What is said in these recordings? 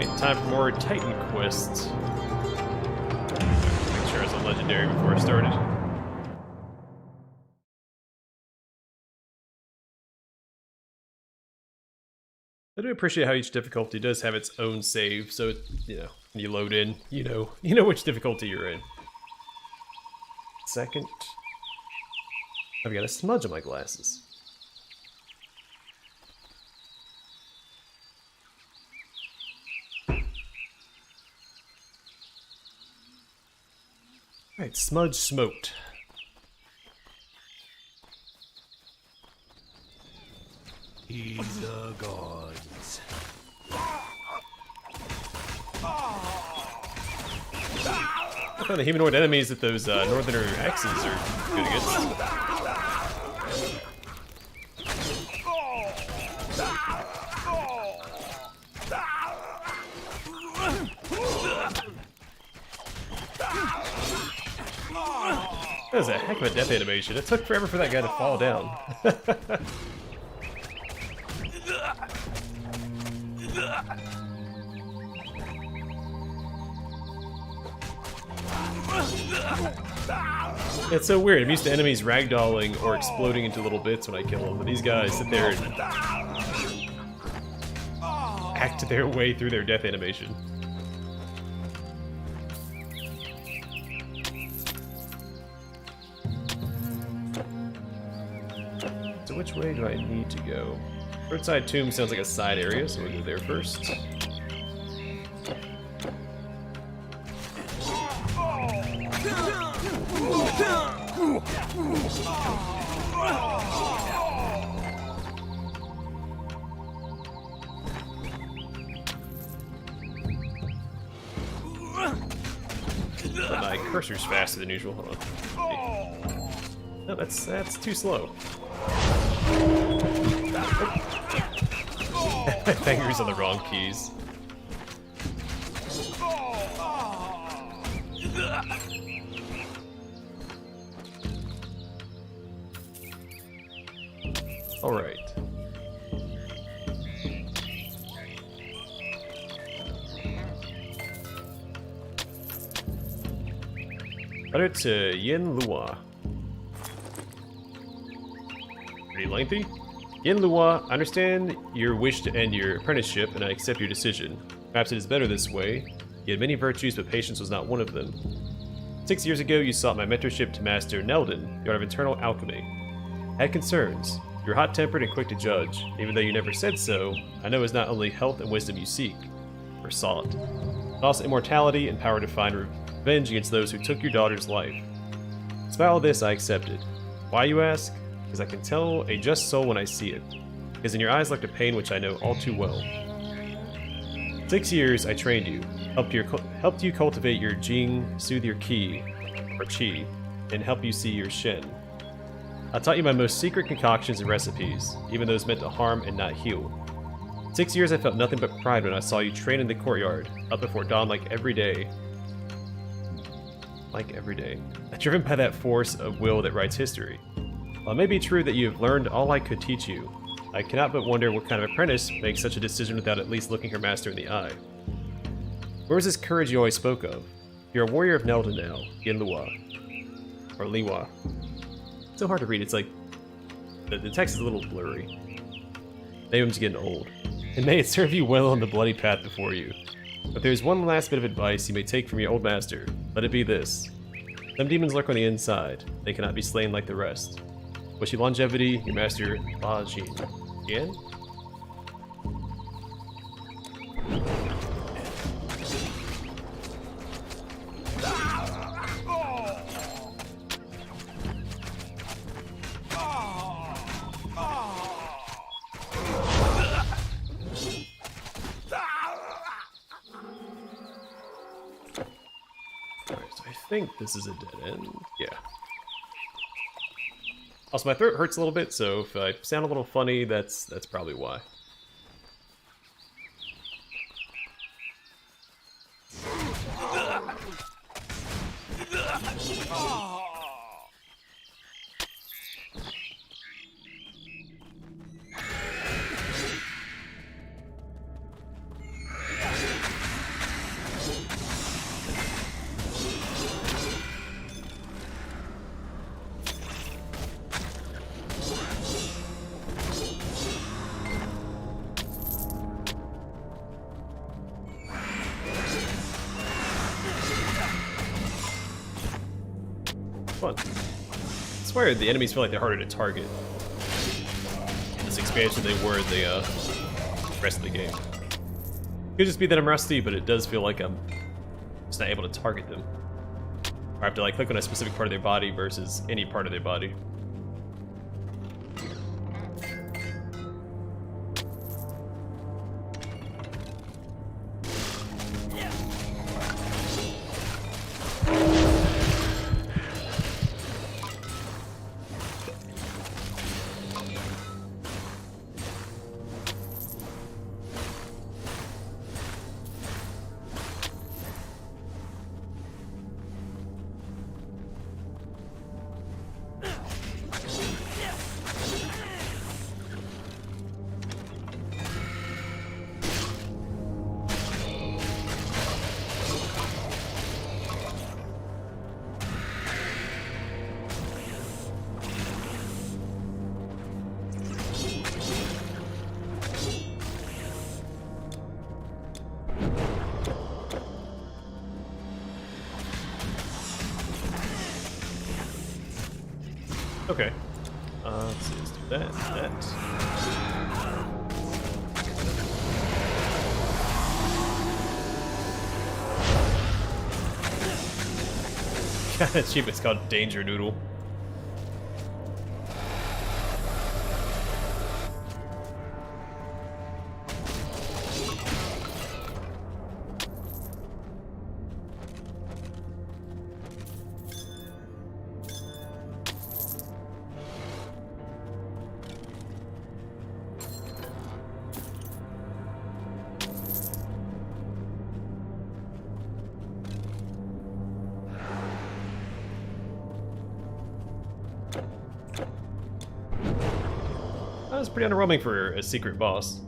Alright, time for more Titan quests. Make sure it's a legendary before I started. I do appreciate how each difficulty does have its own save, so it, when you load in, you know which difficulty you're in. Second, I've got a smudge on my glasses. Alright, smudge smoked. He's the gods. I found the humanoid enemies that those northerner axes are good against. That was a heck of a death animation. It took forever for that guy to fall down. It's so weird. I'm used to enemies ragdolling or exploding into little bits when I kill them, but these guys sit there and act their way through their death animation. So which way do I need to go? Roadside tomb sounds like a side area, so we'll go there first. My cursor's faster than usual. Hold on. No, that's too slow. My fingers on the wrong keys. All right. Letter to Yin Lua. Pretty lengthy. Yin Lua, I understand your wish to end your apprenticeship, and I accept your decision. Perhaps it is better this way. You had many virtues, but patience was not one of them. 6 years ago, you sought my mentorship to master Neldon, the art of internal alchemy. I had concerns. You're hot-tempered and quick to judge. Even though you never said so, I know it's not only health and wisdom you seek, or sought, but also immortality and power to find revenge against those who took your daughter's life. Despite all this, I accepted. Why, you ask? Because I can tell a just soul when I see it. Because in your eyes lurked a pain which I know all too well. 6 years, I trained you, helped you cultivate your Jing, soothe your Qi, or Qi, and help you see your Shen. I taught you my most secret concoctions and recipes, even those meant to harm and not heal. 6 years I felt nothing but pride when I saw you train in the courtyard, up before dawn like every day. Driven by that force of will that writes history. While it may be true that you have learned all I could teach you, I cannot but wonder what kind of apprentice makes such a decision without at least looking her master in the eye. Where was this courage you always spoke of? You're a warrior of Neldon now, Yin Lua. Or Liwa. It's so hard to read, it's like... The text is a little blurry. Name's getting old. And may it serve you well on the bloody path before you. But there's one last bit of advice you may take from your old master. Let it be this. Some demons lurk on the inside. They cannot be slain like the rest. Wish you longevity, your master, ravaging. Again? I think this is a dead end. Yeah. Also, my throat hurts a little bit, so if I sound a little funny, that's probably why. fun. I swear the enemies feel like they're harder to target in this expansion than they were in the rest of the game. Could just be that I'm rusty, but it does feel like I'm just not able to target them. Or I have to like click on a specific part of their body versus any part of their body. Okay. Let's see, let's do that, that. Achievement's called Danger Noodle. That was pretty underwhelming for a secret boss.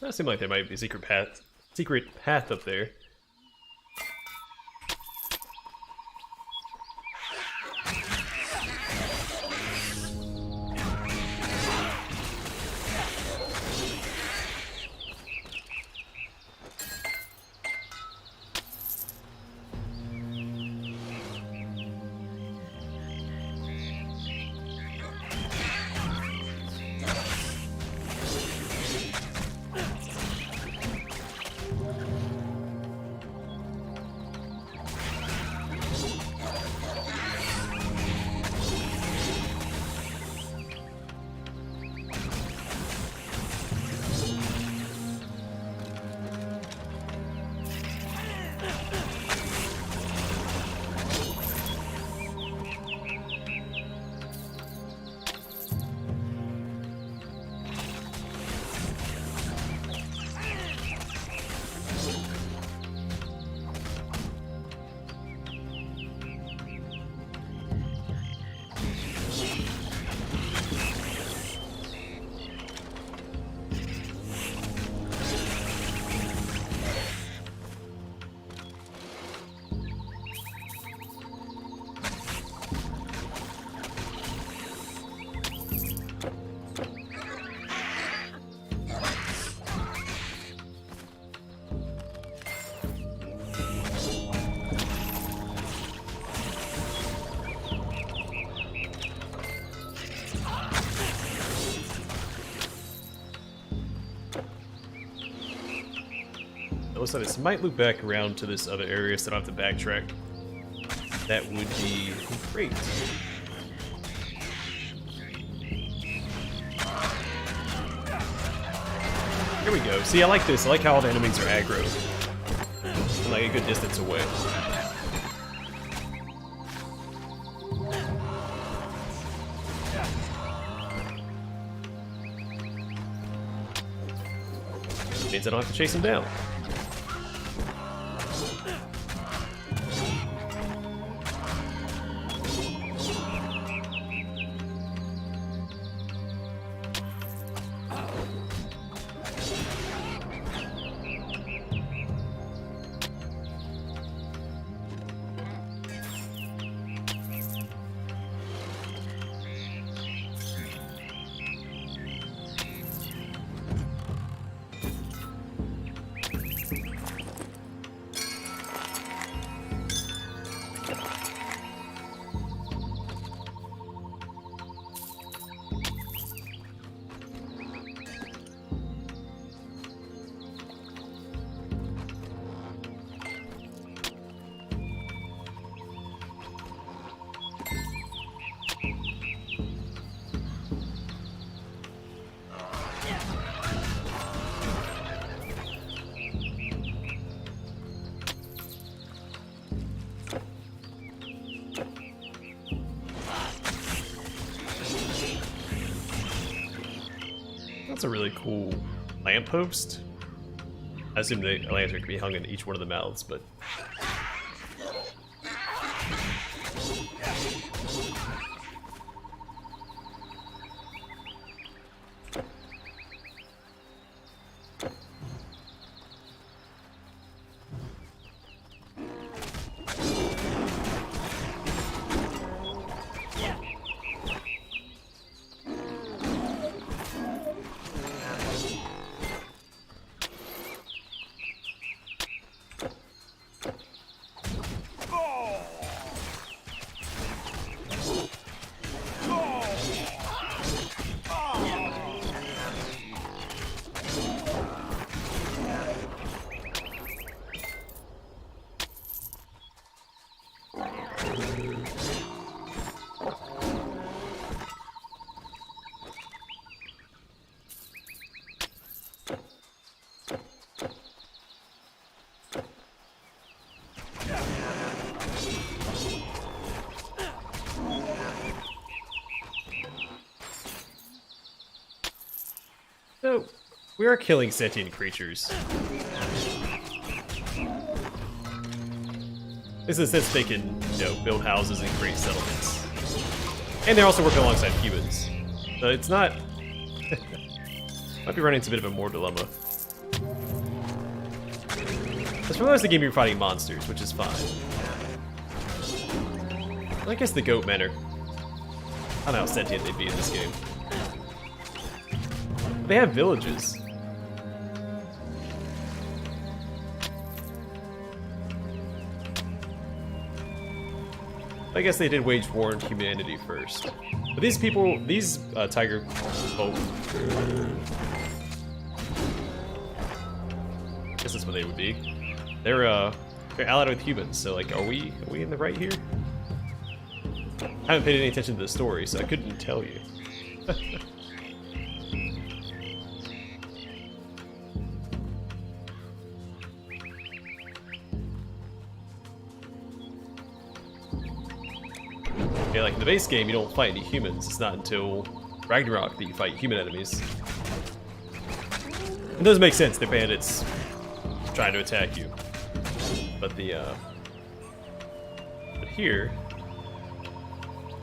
That seemed like there might be a secret path up there. looks like this might loop back around to this other area, so I don't have to backtrack. That would be great. Here we go. See, I like this. I like how all the enemies are aggro. From, like a good distance away. Means I don't have to chase him down. That's a really cool lamppost. I assume the lantern could be hung in each one of the mouths, but... So, we are killing sentient creatures. This is since they can, you know, build houses and create settlements. And they're also working alongside humans. So it's not... might be running into a bit of a more dilemma. As for the rest of the game, you're fighting monsters, which is fine. I guess the goat men are... I don't know how sentient they'd be in this game. They have villages. I guess they did wage war on humanity first. But these people, these tiger folk, I guess that's what they would be. They're allied with humans, so like, are we in the right here? I haven't paid any attention to the story, so I couldn't tell you. Yeah, like in the base game, you don't fight any humans. It's not until Ragnarok that you fight human enemies. It does make sense, they're bandits trying to attack you. But but here,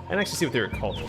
I can actually see what they were called.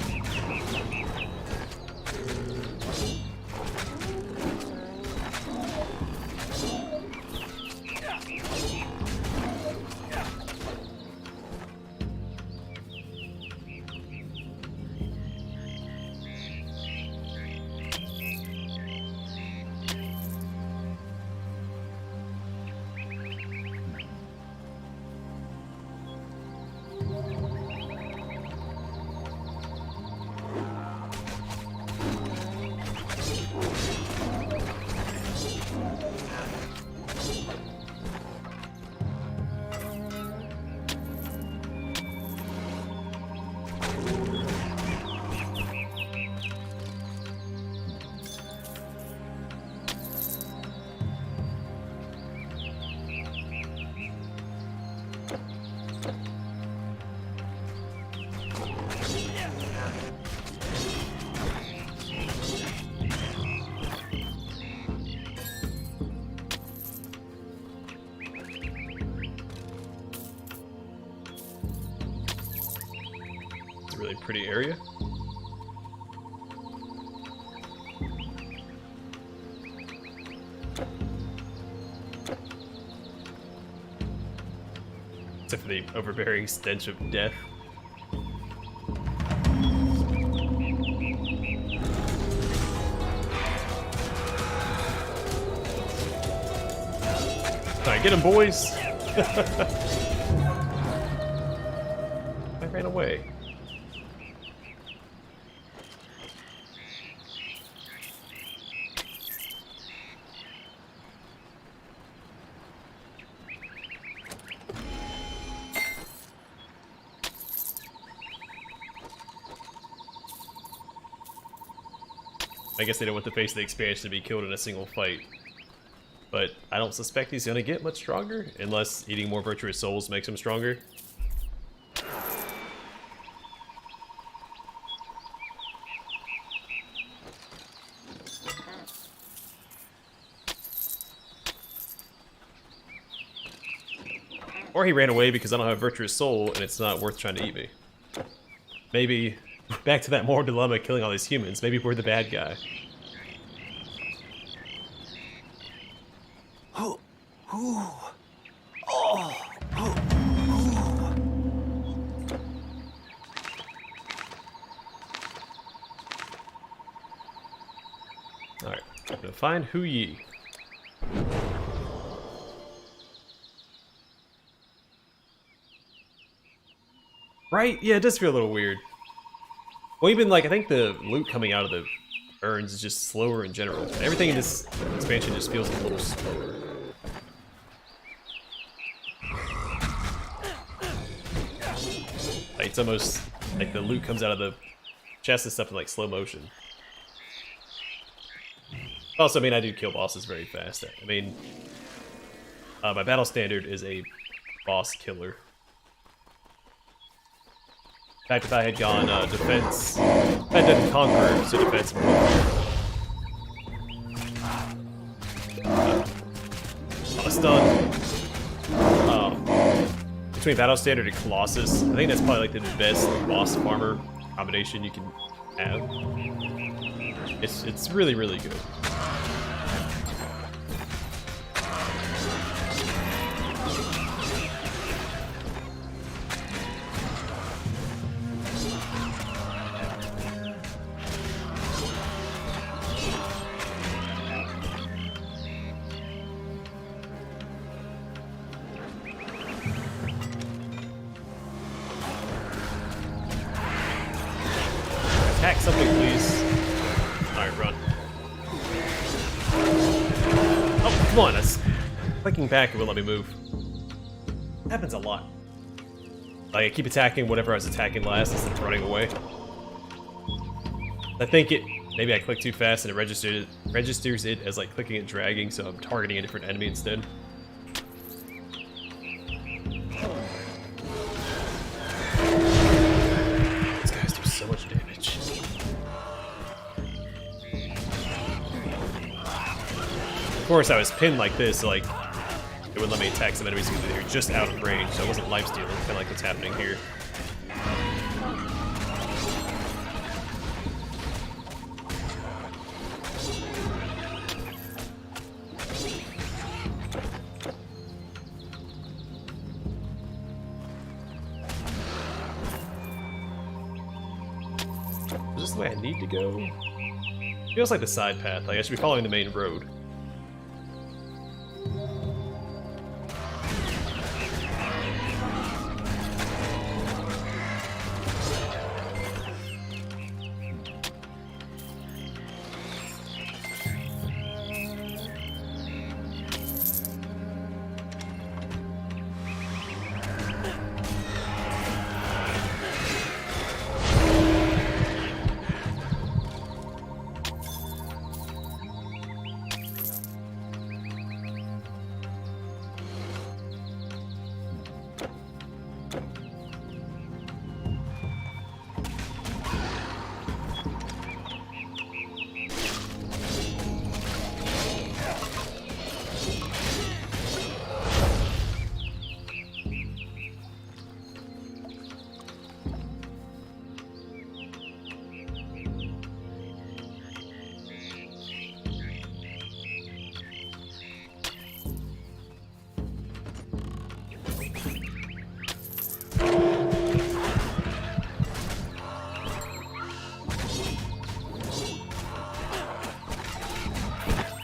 pretty area. Except for the overbearing stench of death. Alright, get him, boys! I ran away. I guess they don't want the face of the expansion to be killed in a single fight. But I don't suspect he's gonna get much stronger, unless eating more virtuous souls makes him stronger. Or he ran away because I don't have a virtuous soul and it's not worth trying to eat me. Maybe, back to that moral dilemma killing all these humans, maybe we're the bad guy. Alright, I'm gonna find Hu Yi. Right? Yeah, it does feel a little weird. Well, even like, I think the loot coming out of the urns is just slower in general. Everything in this expansion just feels a little slower. Like, it's almost like the loot comes out of the chest and stuff in like slow motion. Also, I mean, I do kill bosses very fast. I mean, my battle standard is a boss killer. In fact, if I had gone defense, if I had done conqueror, so defense. Stun. Between battle standard and Colossus, I think that's probably like the best boss farmer combination you can have. It's really, really good. Attack something, please. Alright, run. Oh, come on, that's... Clicking back, it won't let me move. It happens a lot. Like, I keep attacking whatever I was attacking last instead of running away. I think it... Maybe I click too fast and it registers it as, like, clicking and dragging, so I'm targeting a different enemy instead. These guys do so much damage. Of course, I was pinned like this, so like it would let me attack some enemies because they're just out of range, so I wasn't lifestealing, kind of like what's happening here. Is this the way I need to go? Feels like the side path, like I should be following the main road.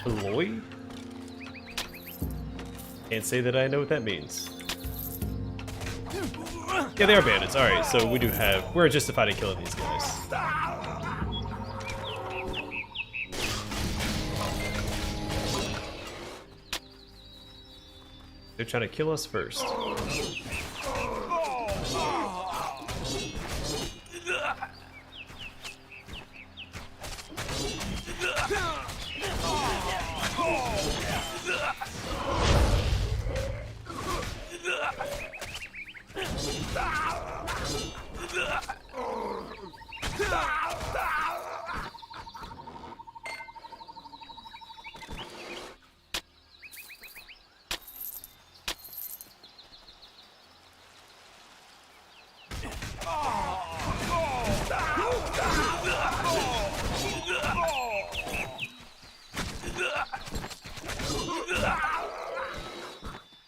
Alloy? Can't say that I know what that means. Yeah, they are bandits. Alright, so we're justified in killing these guys. They're trying to kill us first.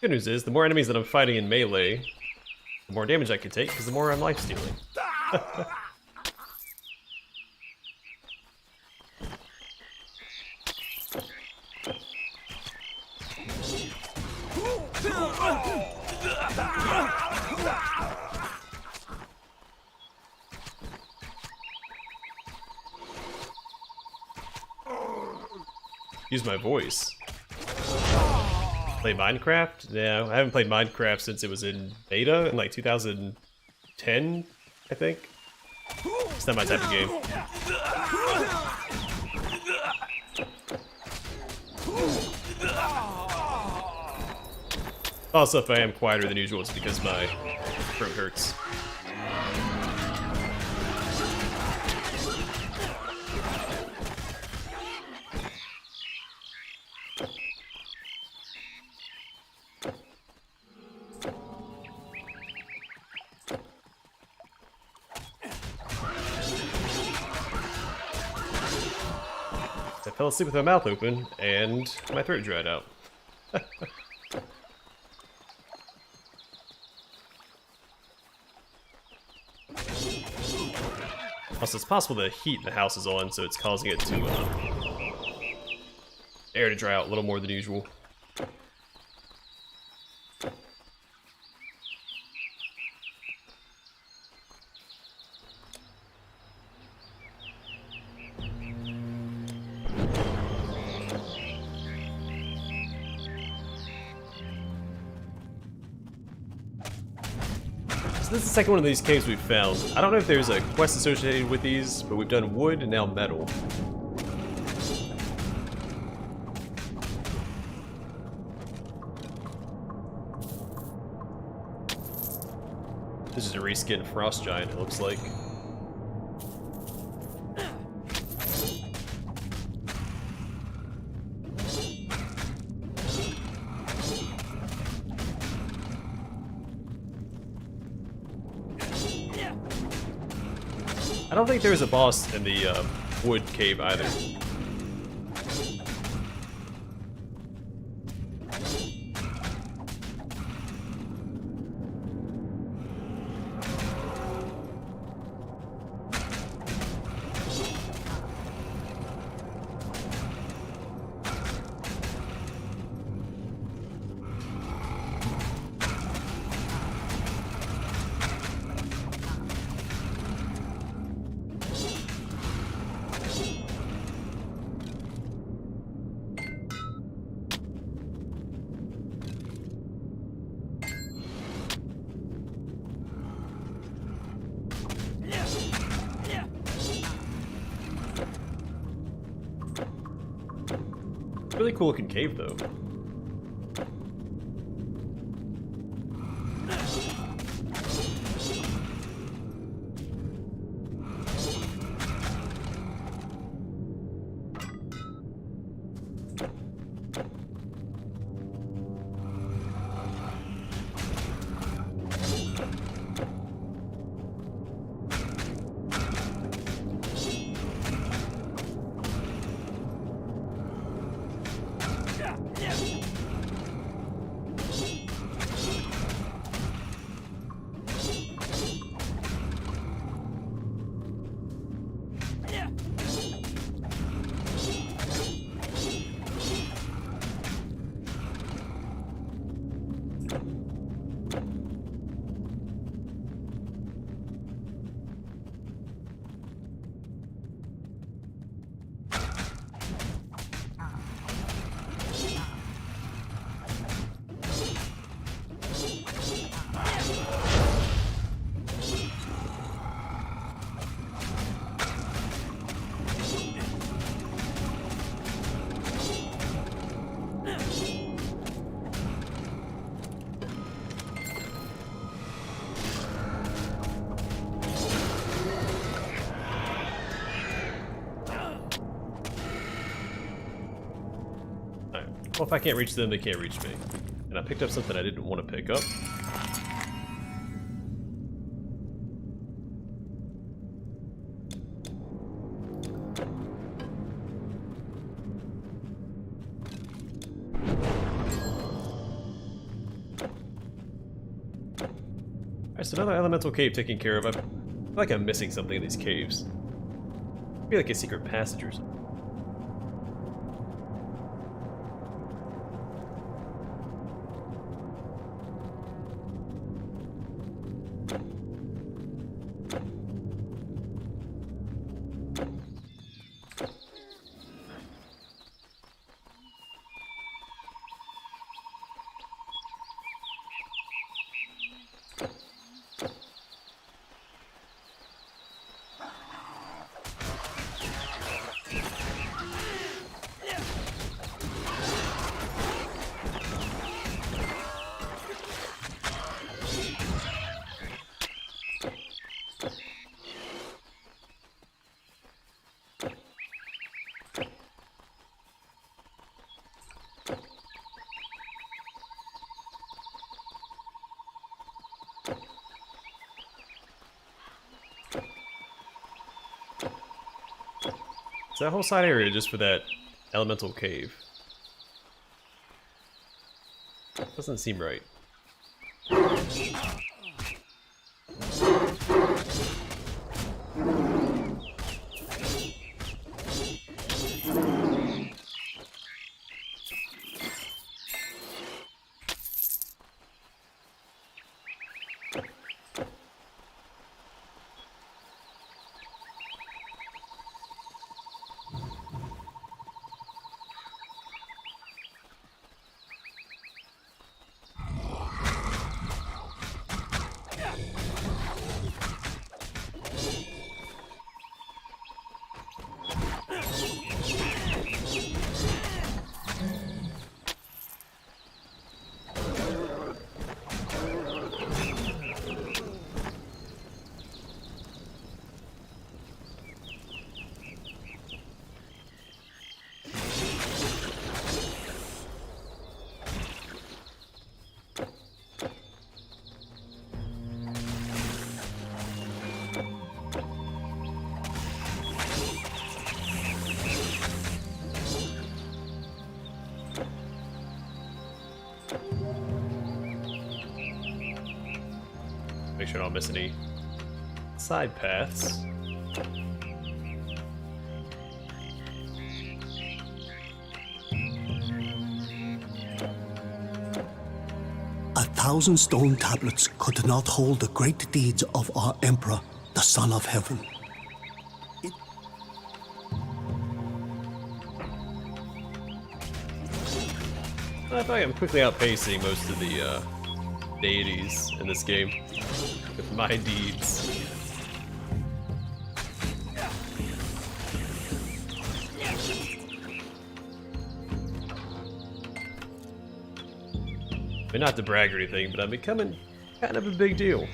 Good news is, the more enemies that I'm fighting in melee, the more damage I can take, because the more I'm lifestealing. Use my voice. Play Minecraft? No, I haven't played Minecraft since it was in beta in like 2010, I think. It's not my type of game. Also, if I am quieter than usual, it's because my throat hurts. I fell asleep with my mouth open, and my throat dried out. Also, it's possible the heat in the house is on, so it's causing it to air to dry out a little more than usual. So this is the second one of these caves we've found. I don't know if there's a quest associated with these, but we've done wood and now metal. This is a reskin Frost Giant, it looks like. I don't think there was a boss in the wood cave either. Really cool looking cave though. Well, if I can't reach them, they can't reach me. And I picked up something I didn't want to pick up. Alright, so another elemental cave taken care of. I feel like I'm missing something in these caves. Maybe like a secret passage or something. So that whole side area just for that elemental cave. Doesn't seem right. Make sure I don't miss any side paths. A thousand stone tablets could not hold the great deeds of our Emperor, the Son of Heaven. I feel like I'm quickly outpacing most of the deities in this game with my deeds. I mean, not to brag or anything, but I'm becoming kind of a big deal.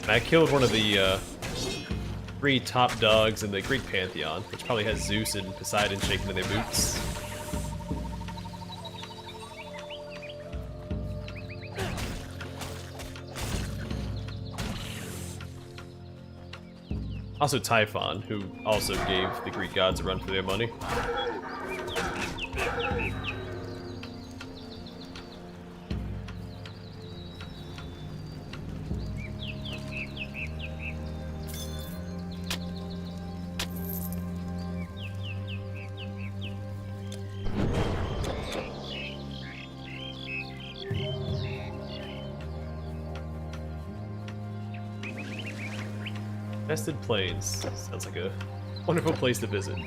I killed one of the 3 top dogs in the Greek pantheon, which probably has Zeus and Poseidon shaking in their boots. Also Typhon, who also gave the Greek gods a run for their money. Nested Plains. Sounds like a wonderful place to visit.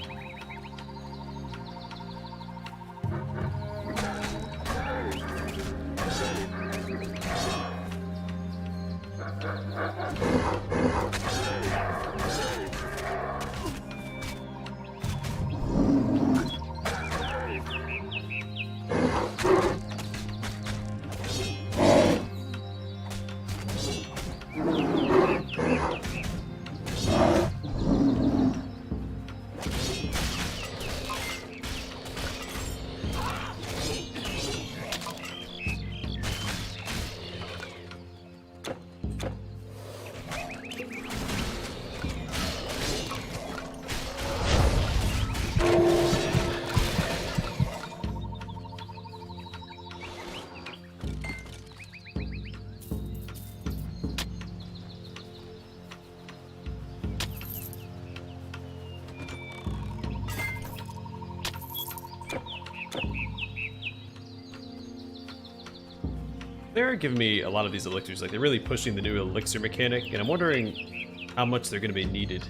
they are giving me a lot of these elixirs. Like, they're really pushing the new elixir mechanic, and I'm wondering how much they're going to be needed,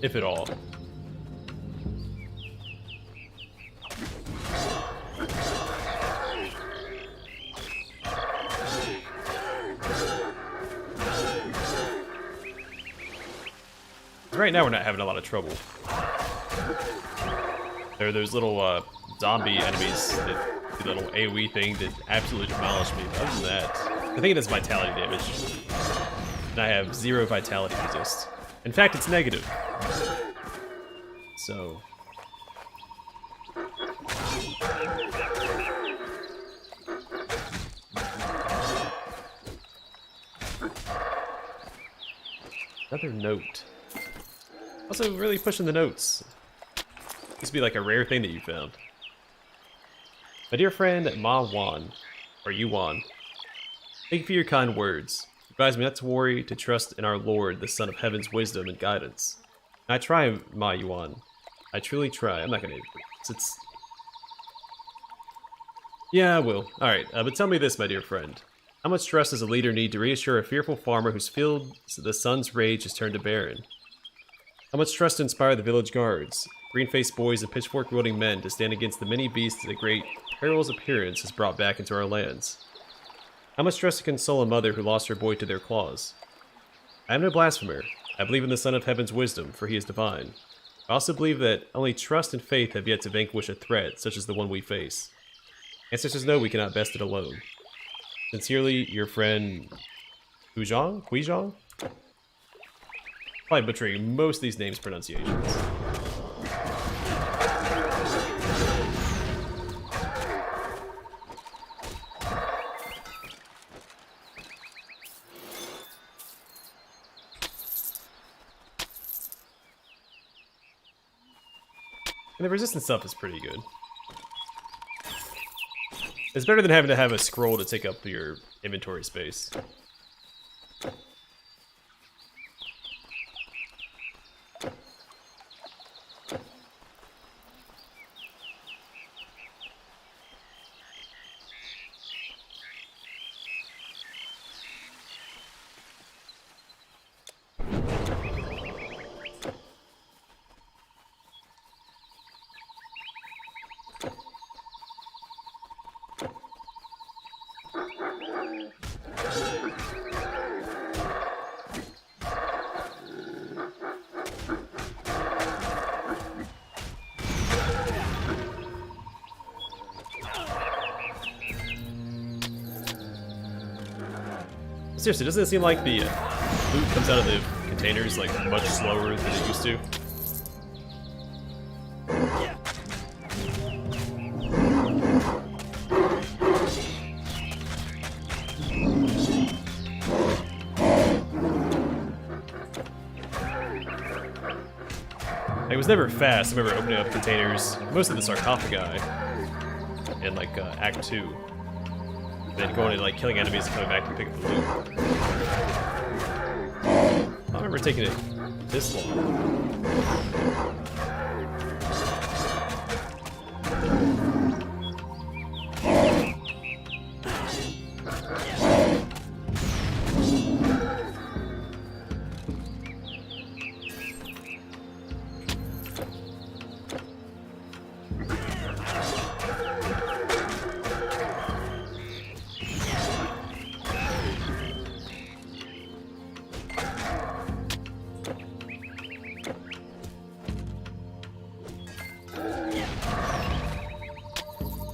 if at all. Right now, we're not having a lot of trouble. There are those little zombie enemies that do the little AoE thing that absolutely demolish me. But other than that, I think it does vitality damage. And I have 0 vitality resist. In fact, it's negative. So. Another note. Also, really pushing the notes. This would be like a rare thing that you found. My dear friend Ma Wan, or Yuan, thank you for your kind words. Advise me not to worry, to trust in our Lord, the Son of Heaven's wisdom and guidance. And I try, Ma Yuan. I truly try. I'm not gonna. It's. Yeah, I will. All right, but tell me this, my dear friend. How much trust does a leader need to reassure a fearful farmer whose field the sun's rage has turned to barren? How much trust to inspire the village guards, green-faced boys and pitchfork-wielding men to stand against the many beasts that the great peril's appearance has brought back into our lands? How much trust to console a mother who lost her boy to their claws? I am no blasphemer. I believe in the Son of Heaven's wisdom, for he is divine. I also believe that only trust and faith have yet to vanquish a threat such as the one we face. Ancestors know we cannot best it alone. Sincerely, your friend Qiong? Probably butchering most of these names' pronunciations. And the resistance stuff is pretty good. It's better than having to have a scroll to take up your inventory space. Seriously, doesn't it seem like the loot comes out of the containers like much slower than it used to? It was never fast. I remember opening up containers, most of the sarcophagi, in like Act 2. Then going and like killing enemies and coming back to pick up the loot. I don't remember taking it this long.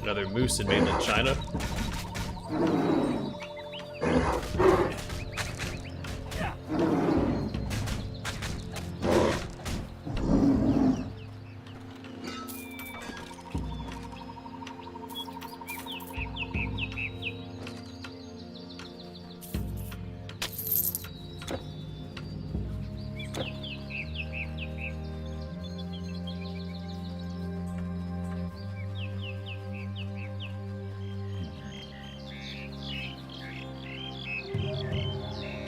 Another moose in mainland China.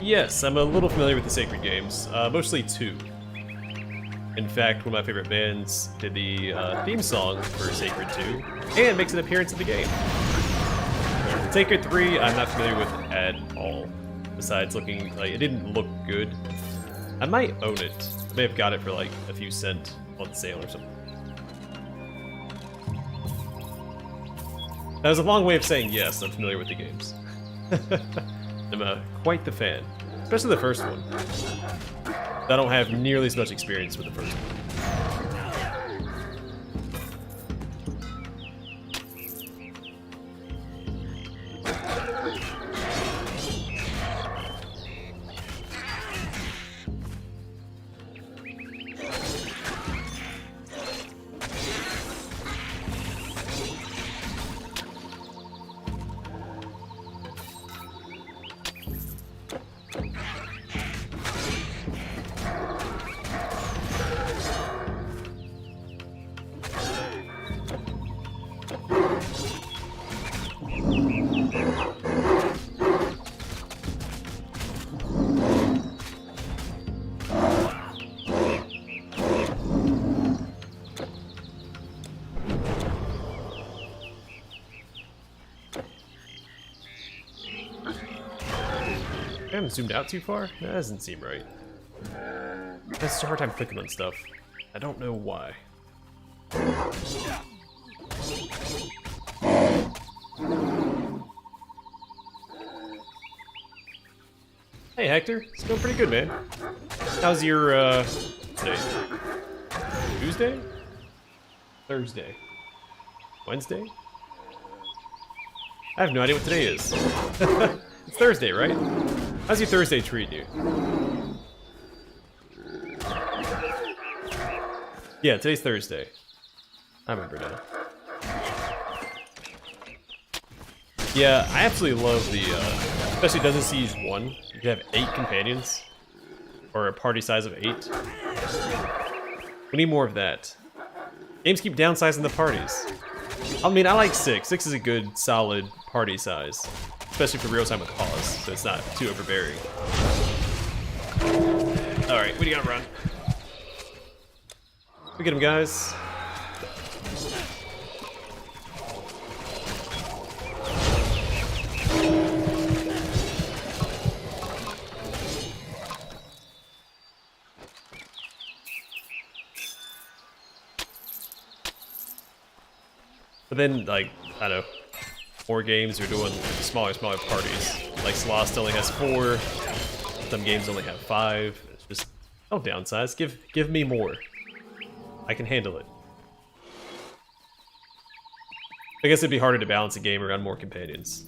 Yes, I'm a little familiar with the Sacred games, mostly 2. In fact, one of my favorite bands did the theme song for Sacred 2, and makes an appearance in the game. Sacred 3, I'm not familiar with at all. Besides looking like it didn't look good. I might own it. I may have got it for like a few cents on sale or something. That was a long way of saying yes, I'm familiar with the games. I'm quite the fan. Especially the first one. I don't have nearly as much experience with the first one. I haven't zoomed out too far? That doesn't seem right. I have such a hard time clicking on stuff. I don't know why. Hey Hector, it's going pretty good, man. How's your, today? Tuesday? Thursday? Wednesday? I have no idea what today is. It's Thursday, right? How's your Thursday treating you? Yeah, today's Thursday. I remember now. Yeah, I absolutely love the, especially Doesn't Siege 1. You can have 8 companions. Or a party size of 8. We need more of that. Games keep downsizing the parties. I mean, I like 6. 6 is a good, solid party size. Especially for real time with pause, so it's not too overbearing. Alright, we gotta run. We get him, guys. But then, like, I don't know. More games are doing smaller and smaller parties. Like Slost only has 4. Some games only have 5. It's just, don't downsize. Give me more. I can handle it. I guess it'd be harder to balance a game around more companions.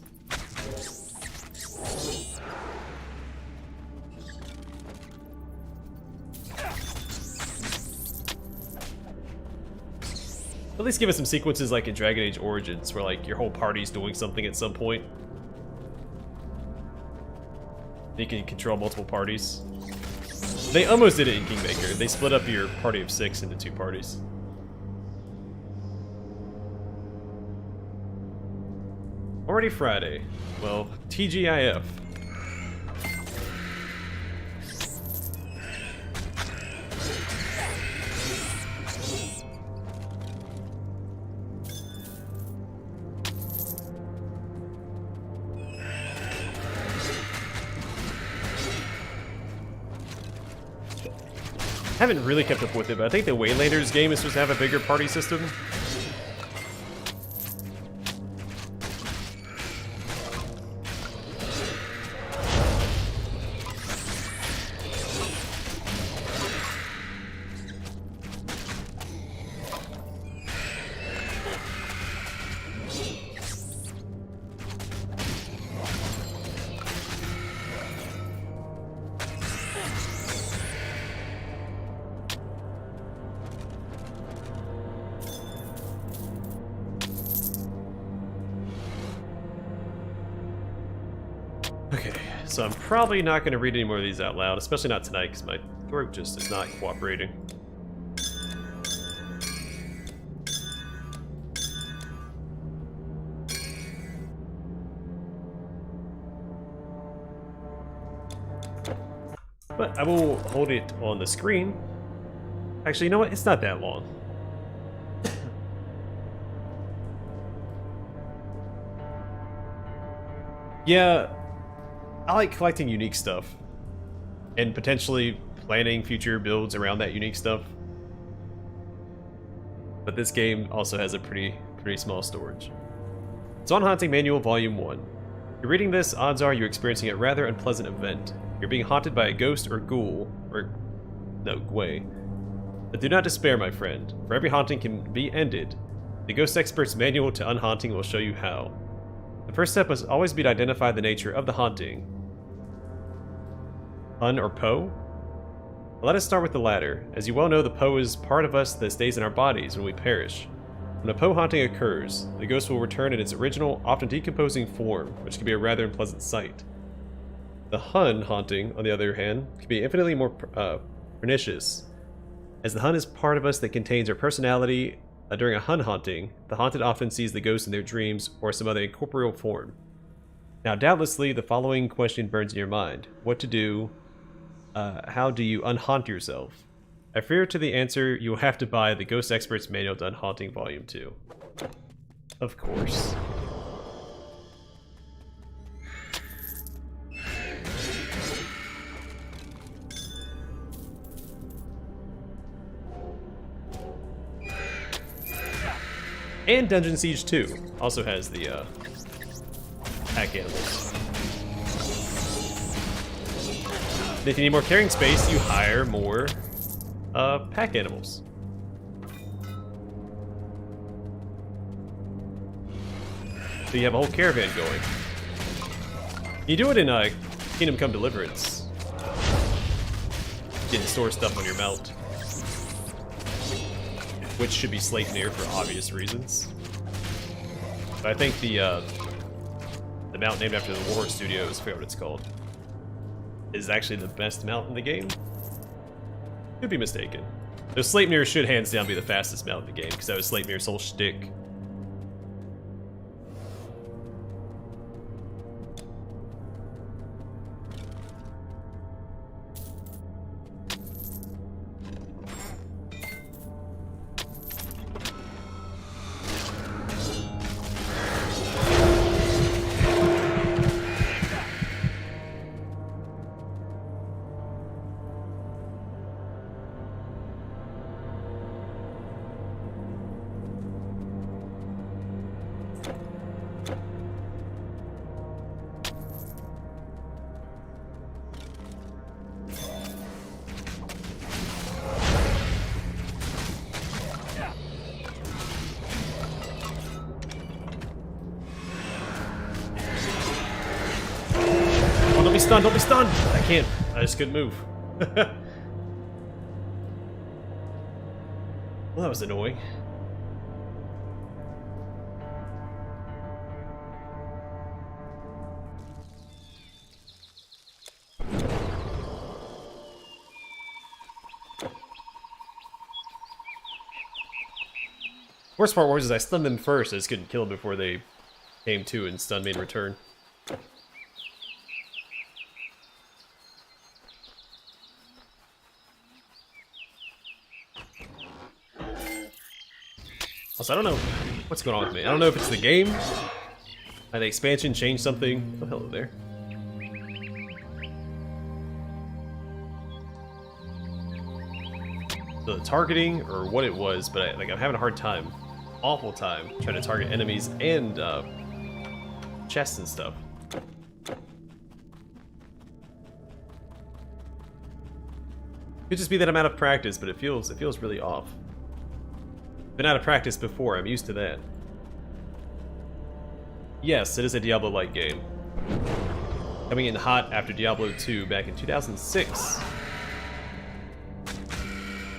At least give us some sequences like in Dragon Age Origins, where like your whole party's doing something at some point. You can control multiple parties. They almost did it in Kingmaker. They split up your party of 6 into 2 parties. Already Friday. Well, TGIF. I haven't really kept up with it, but I think the Waylanders game is supposed to have a bigger party system. Okay, so I'm probably not going to read any more of these out loud, especially not tonight, because my throat just is not cooperating. But I will hold it on the screen. Actually, you know what? It's not that long. Yeah, I like collecting unique stuff and potentially planning future builds around that unique stuff. But this game also has a pretty small storage. Swan Haunting Manual Volume 1. If you're reading this, odds are you're experiencing a rather unpleasant event. You're being haunted by a ghost or ghoul, or no, gwei. But do not despair, my friend. For every haunting can be ended. The Ghost Expert's Manual to Unhaunting will show you how. The first step must always be to identify the nature of the haunting. Hun or Po? Let us start with the latter. As you well know, the Po is part of us that stays in our bodies when we perish. When a Po haunting occurs, the ghost will return in its original, often decomposing form, which can be a rather unpleasant sight. The Hun haunting, on the other hand, can be infinitely more pernicious. As the Hun is part of us that contains our personality, during a Hun haunting, the haunted often sees the ghost in their dreams or some other incorporeal form. Now, doubtlessly, the following question burns in your mind. What to do? How do you unhaunt yourself? I fear to the answer, you will have to buy the Ghost Expert's Manual to Unhaunting Volume 2. Of course. And Dungeon Siege 2 also has the pack animals. And if you need more carrying space, you hire more pack animals. So you have a whole caravan going. You do it in Kingdom Come Deliverance. You can store stuff on your mount, which should be Sleipnir for obvious reasons. But I think the mount named after the Warhorse Studios, I forget what it's called, is actually the best mount in the game. Could be mistaken. Though Sleipnir should hands down be the fastest mount in the game, because that was Sleipnir's whole shtick. Don't be stunned, don't be stunned! I can't. I just couldn't move. Well, that was annoying. Worst part was I stunned them first. I just couldn't kill them before they came to and stunned me in return. Also, I don't know what's going on with me. I don't know if it's the game. The expansion changed something. Oh, hello there. The targeting or what it was, but I'm having a hard time, awful time, trying to target enemies and chests and stuff. Could just be that I'm out of practice, but it feels really off. Been out of practice before, I'm used to that. Yes, it is a Diablo-like game. Coming in hot after Diablo 2 back in 2006.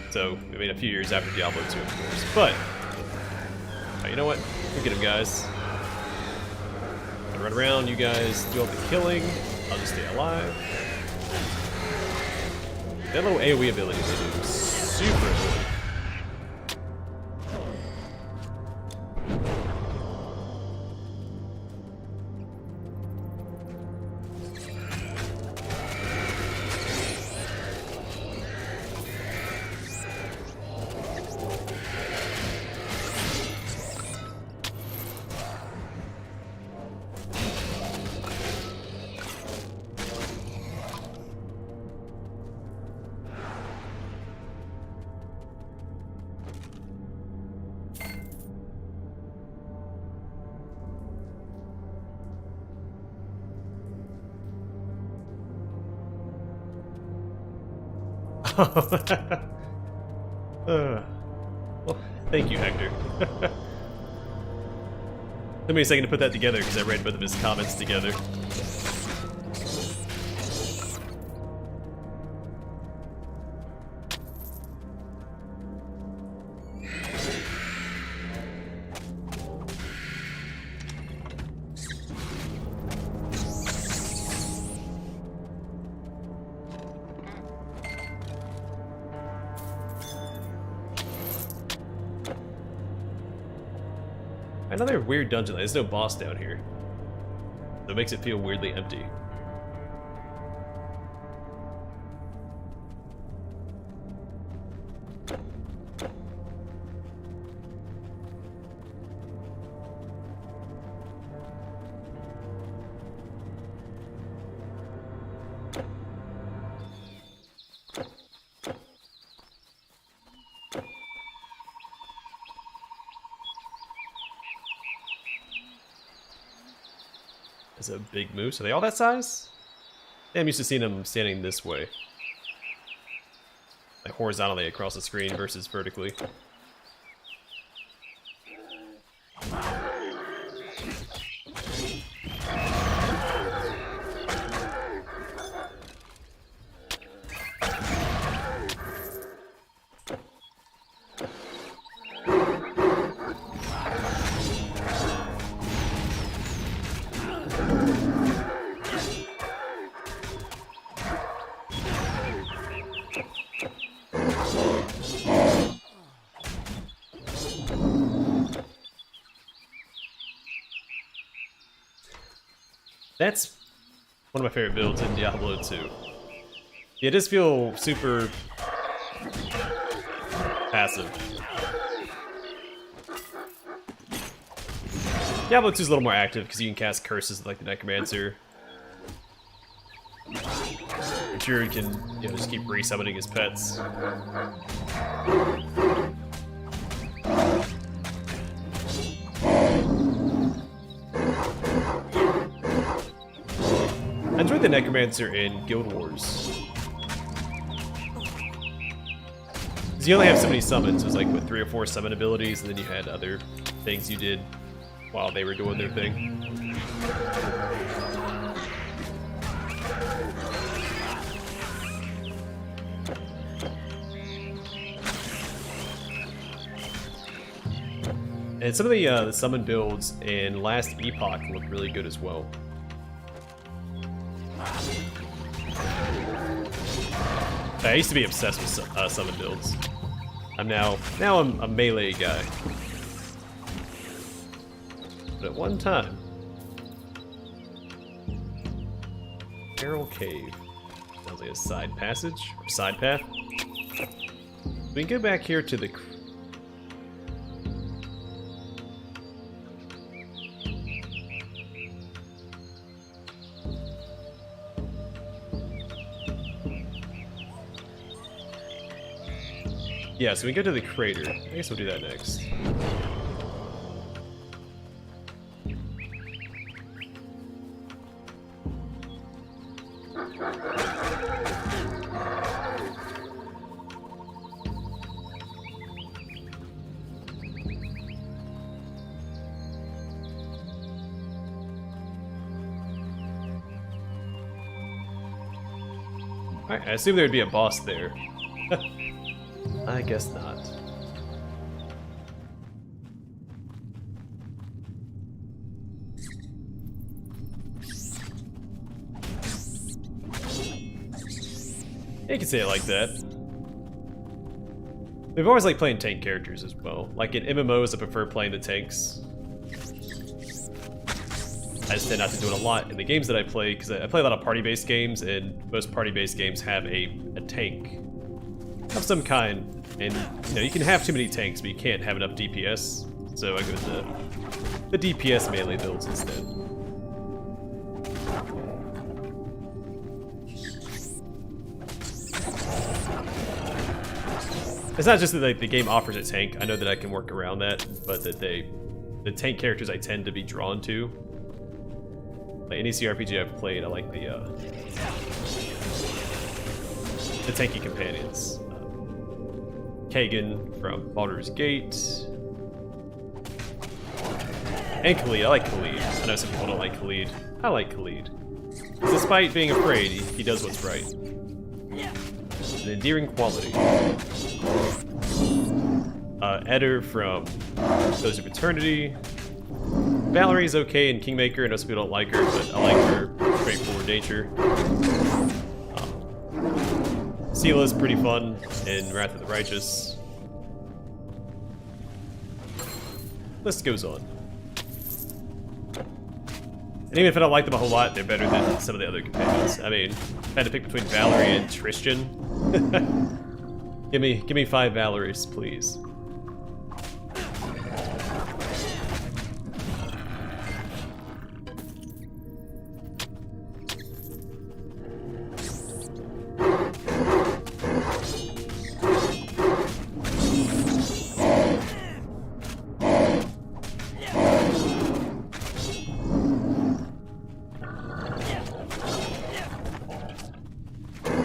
So, I mean, a few years after Diablo 2, of course. But, you know what? Look at him, guys. I run around, you guys do all the killing. I'll just stay alive. That little AoE ability they do is super annoying. Well, thank you, Hector. Took me a second to put that together because I read both of his comments together. Another weird dungeon. There's no boss down here. So it makes it feel weirdly empty. Is a big moose. Are they all that size? Yeah, I'm used to seeing them standing this way. Like horizontally across the screen versus vertically. That's one of my favorite builds in Diablo 2. Yeah, it does feel super passive. Diablo 2 is a little more active because you can cast curses like the Necromancer. I'm sure you can, just keep resummoning his pets. I enjoyed the Necromancer in Guild Wars. Because you only have so many summons. It was like, what, 3 or 4 summon abilities, and then you had other things you did while they were doing their thing. And some of the summon builds in Last Epoch look really good as well. I used to be obsessed with summon builds. I'm now I'm a melee guy. But at one time, Peril Cave. Sounds like a side passage or side path. We can go back here to the. Yeah, so we go to the crater. I guess we'll do that next. Alright, I assume there'd be a boss there. I guess not. You can say it like that. We've always liked playing tank characters as well. Like in MMOs, I prefer playing the tanks. I just tend not to do it a lot in the games that I play, because I play a lot of party-based games, and most party-based games have a tank of some kind. And, you can have too many tanks, but you can't have enough DPS. So I go with the DPS melee builds instead. It's not just that the game offers a tank. I know that I can work around that, but that the tank characters I tend to be drawn to. Like any CRPG I've played, I like the tanky companions. Kagan from Baldur's Gate. And Khalid. I like Khalid. I know some people don't like Khalid. I like Khalid. Despite being afraid, he does what's right. An endearing quality. Eder from Those of Eternity. Valerie's okay in Kingmaker. I know some people don't like her, but I like her straightforward nature. Seela's pretty fun in Wrath of the Righteous. List goes on. And even if I don't like them a whole lot, they're better than some of the other companions. I mean, if I had to pick between Valerie and Tristan. give me 5 Valeries, please.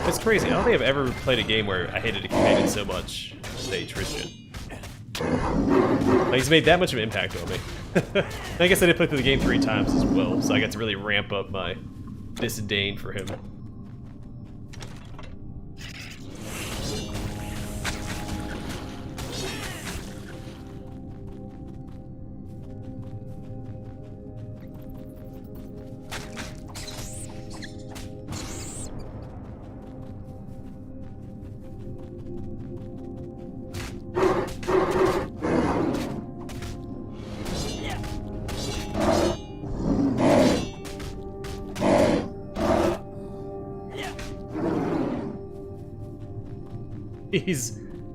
It's crazy. I don't think I've ever played a game where I hated a companion so much as, say, Tristan. Like, he's made that much of an impact on me. I guess I did play through the game 3 times as well, so I got to really ramp up my disdain for him.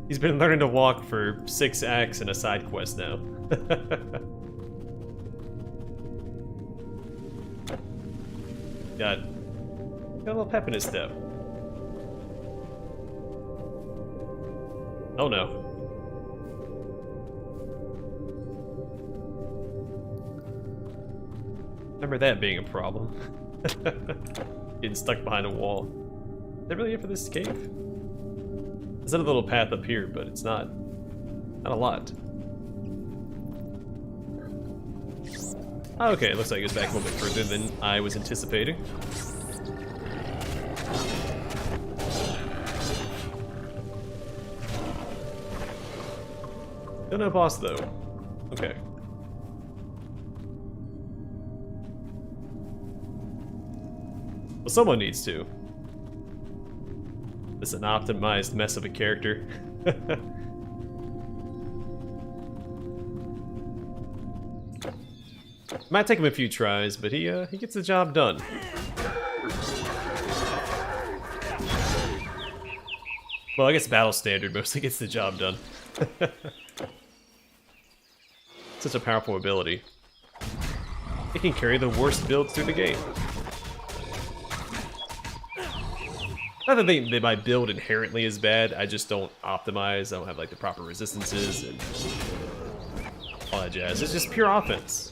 He's been learning to walk for 6 acts and a side quest now. got a little pep in his step. Oh no. Remember that being a problem. Getting stuck behind a wall. Is that really it for this cave? There's a little path up here, but it's not a lot. Okay, it looks like it goes back a little bit further than I was anticipating. Still no boss though. Okay. Well, someone needs to. This is an optimized mess of a character. Might take him a few tries, but he gets the job done. Well, I guess battle standard mostly gets the job done. Such a powerful ability. It can carry the worst builds through the game. Not that my build inherently is bad, I just don't optimize, I don't have like the proper resistances and all that jazz. It's just pure offense.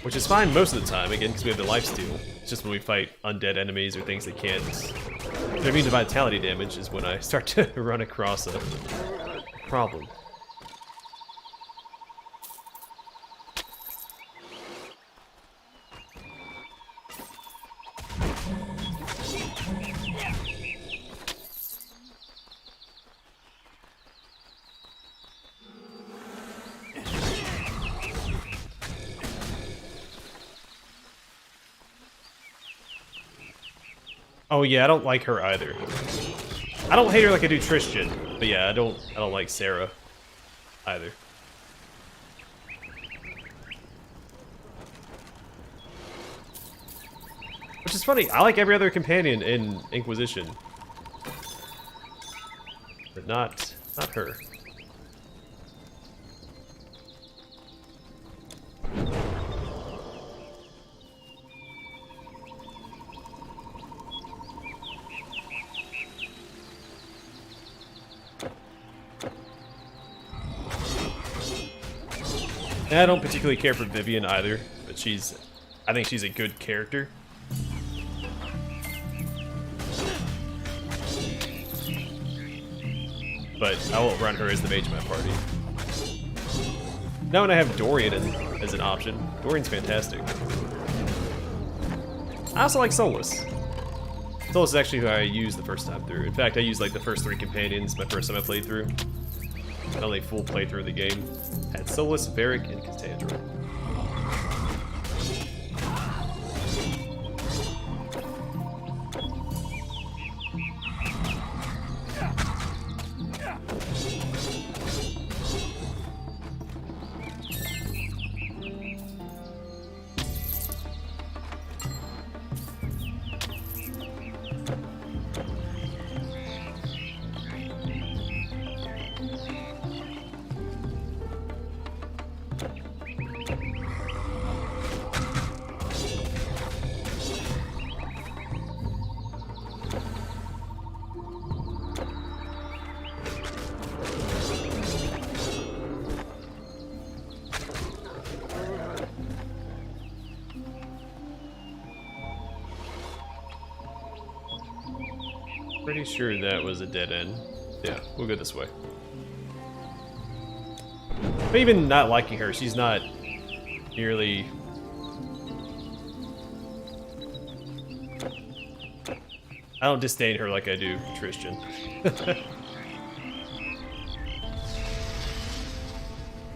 Which is fine most of the time, again, because we have the lifesteal. It's just when we fight undead enemies or things that can't... They're immune to vitality damage is when I start to run across a problem. Oh yeah, I don't like her either. I don't hate her like I do Tristan, but yeah, I don't like Sarah either. Which is funny, I like every other companion in Inquisition. But not her. And I don't particularly care for Vivian either, but I think she's a good character. But I won't run her as the mage of my party. Now when I have Dorian as an option, Dorian's fantastic. I also like Solus. Solus is actually who I used the first time through. In fact, I used like the first 3 companions my first time I played through. Not only full playthrough of the game. Had Solus, Varric, and Cassandra. Pretty sure that was a dead end. Yeah, we'll go this way. But even not liking her, she's not nearly... I don't disdain her like I do Tristan.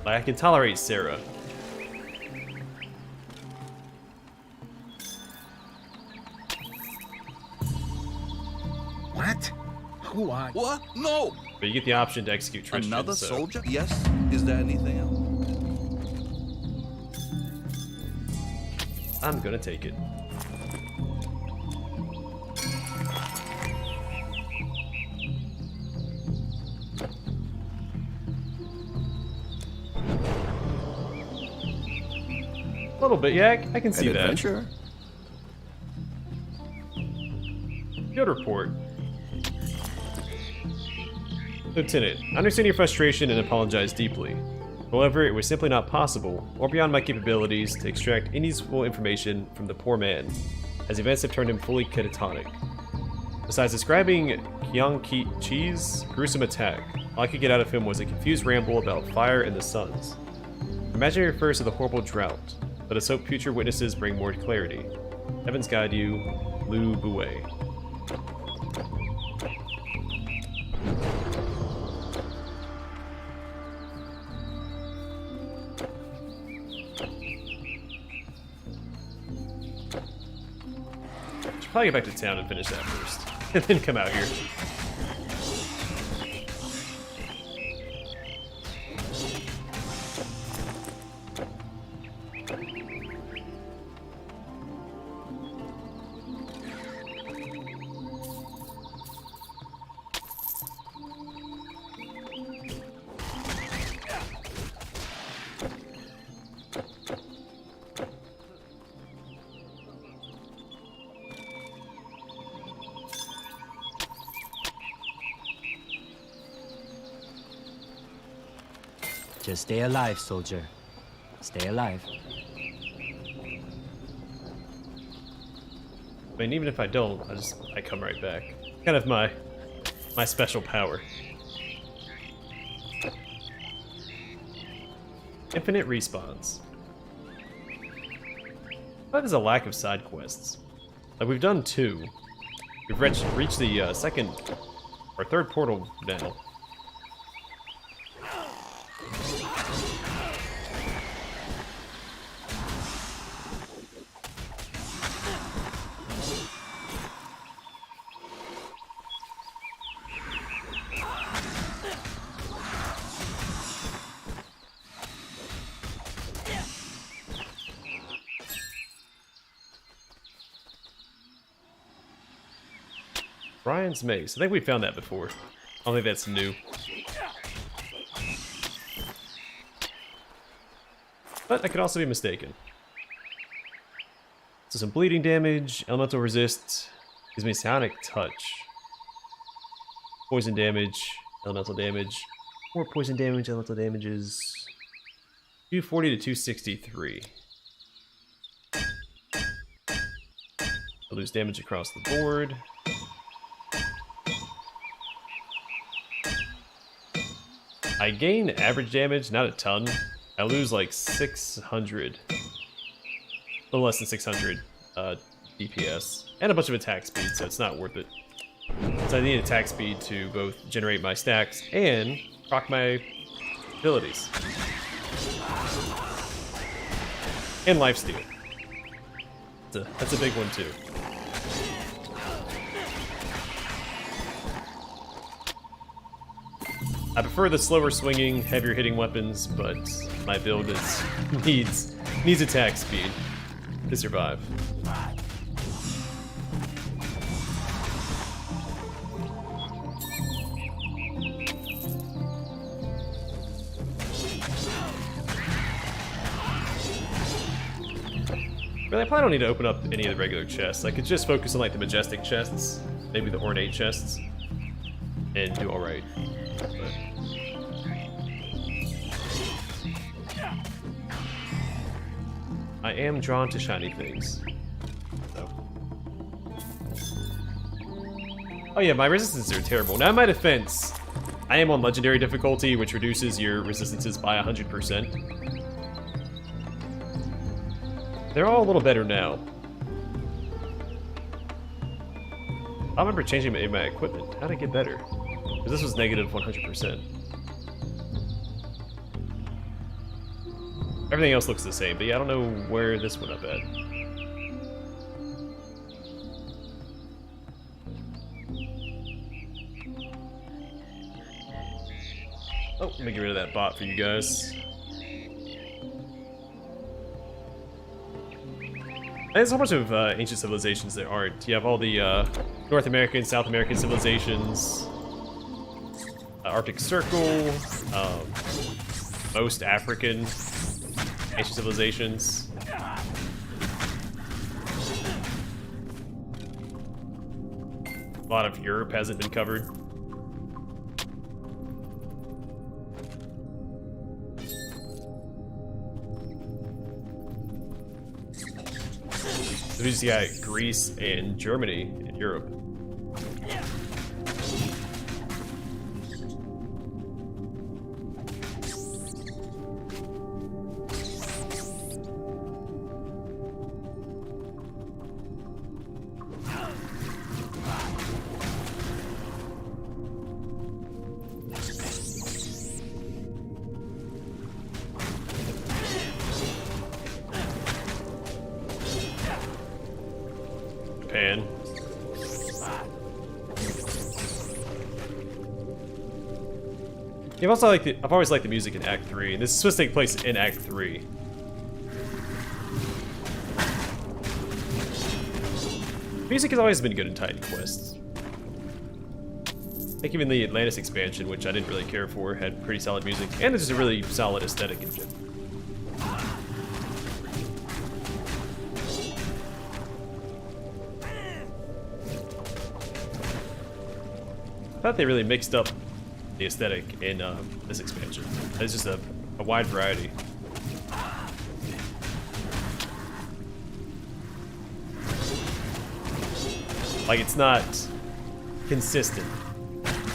Like, I can tolerate Sarah. What? Who are you? What? No! But you get the option to execute Tristan. Another so. soldier? Yes. Is there anything else? I'm gonna take it. A little bit, yeah, I can see An that. adventure? Field report. Lieutenant, I understand your frustration and apologize deeply. However, it was simply not possible, or beyond my capabilities, to extract any useful information from the poor man, as events have turned him fully catatonic. Besides describing Qiong Qi's gruesome attack, all I could get out of him was a confused ramble about fire and the suns. I imagine he refers to the horrible drought, but let's hope future witnesses bring more clarity. Heavens guide you, Lu Bouet. Should probably get back to town and finish that first, and then come out here. Just stay alive, soldier. Stay alive. I mean, even if I don't, I come right back. Kind of my special power. Infinite respawns. But there's a lack of side quests. Like, we've done 2. We've reached the second or third portal now. Brian's Mace. I think we found that before. I don't think that's new. But I could also be mistaken. So some bleeding damage, elemental resist, gives me psionic touch. Poison damage, elemental damage, more poison damage, elemental damages. 240 to 263. I lose damage across the board. I gain average damage, not a ton. I lose like 600. A little less than 600 DPS. And a bunch of attack speed, so it's not worth it. So I need attack speed to both generate my stacks and proc my abilities. And lifesteal. That's a big one too. I prefer the slower swinging, heavier hitting weapons, but my build needs attack speed to survive. Really, I probably don't need to open up any of the regular chests. I could just focus on like the majestic chests, maybe the ornate chests, and do alright. I am drawn to shiny things. So. Oh yeah, my resistances are terrible. Now in my defense, I am on legendary difficulty, which reduces your resistances by 100%. They're all a little better now. I remember changing my equipment. How'd it get better? Because this was negative 100%. Everything else looks the same, but yeah, I don't know where this went up at. Oh, let me get rid of that bot for you guys. There's a whole bunch of ancient civilizations that aren't. You have all the North American, South American civilizations, Arctic Circle, most African ancient civilizations. A lot of Europe hasn't been covered. So we just got Greece and Germany in Europe. Japan. Yeah, I've always liked the music in Act 3, and this is supposed to take place in Act 3. Music has always been good in Titan Quests. I think even the Atlantis expansion, which I didn't really care for, had pretty solid music, and it's just a really solid aesthetic in general. I thought they really mixed up the aesthetic in this expansion. It's just a wide variety. Like, it's not consistent.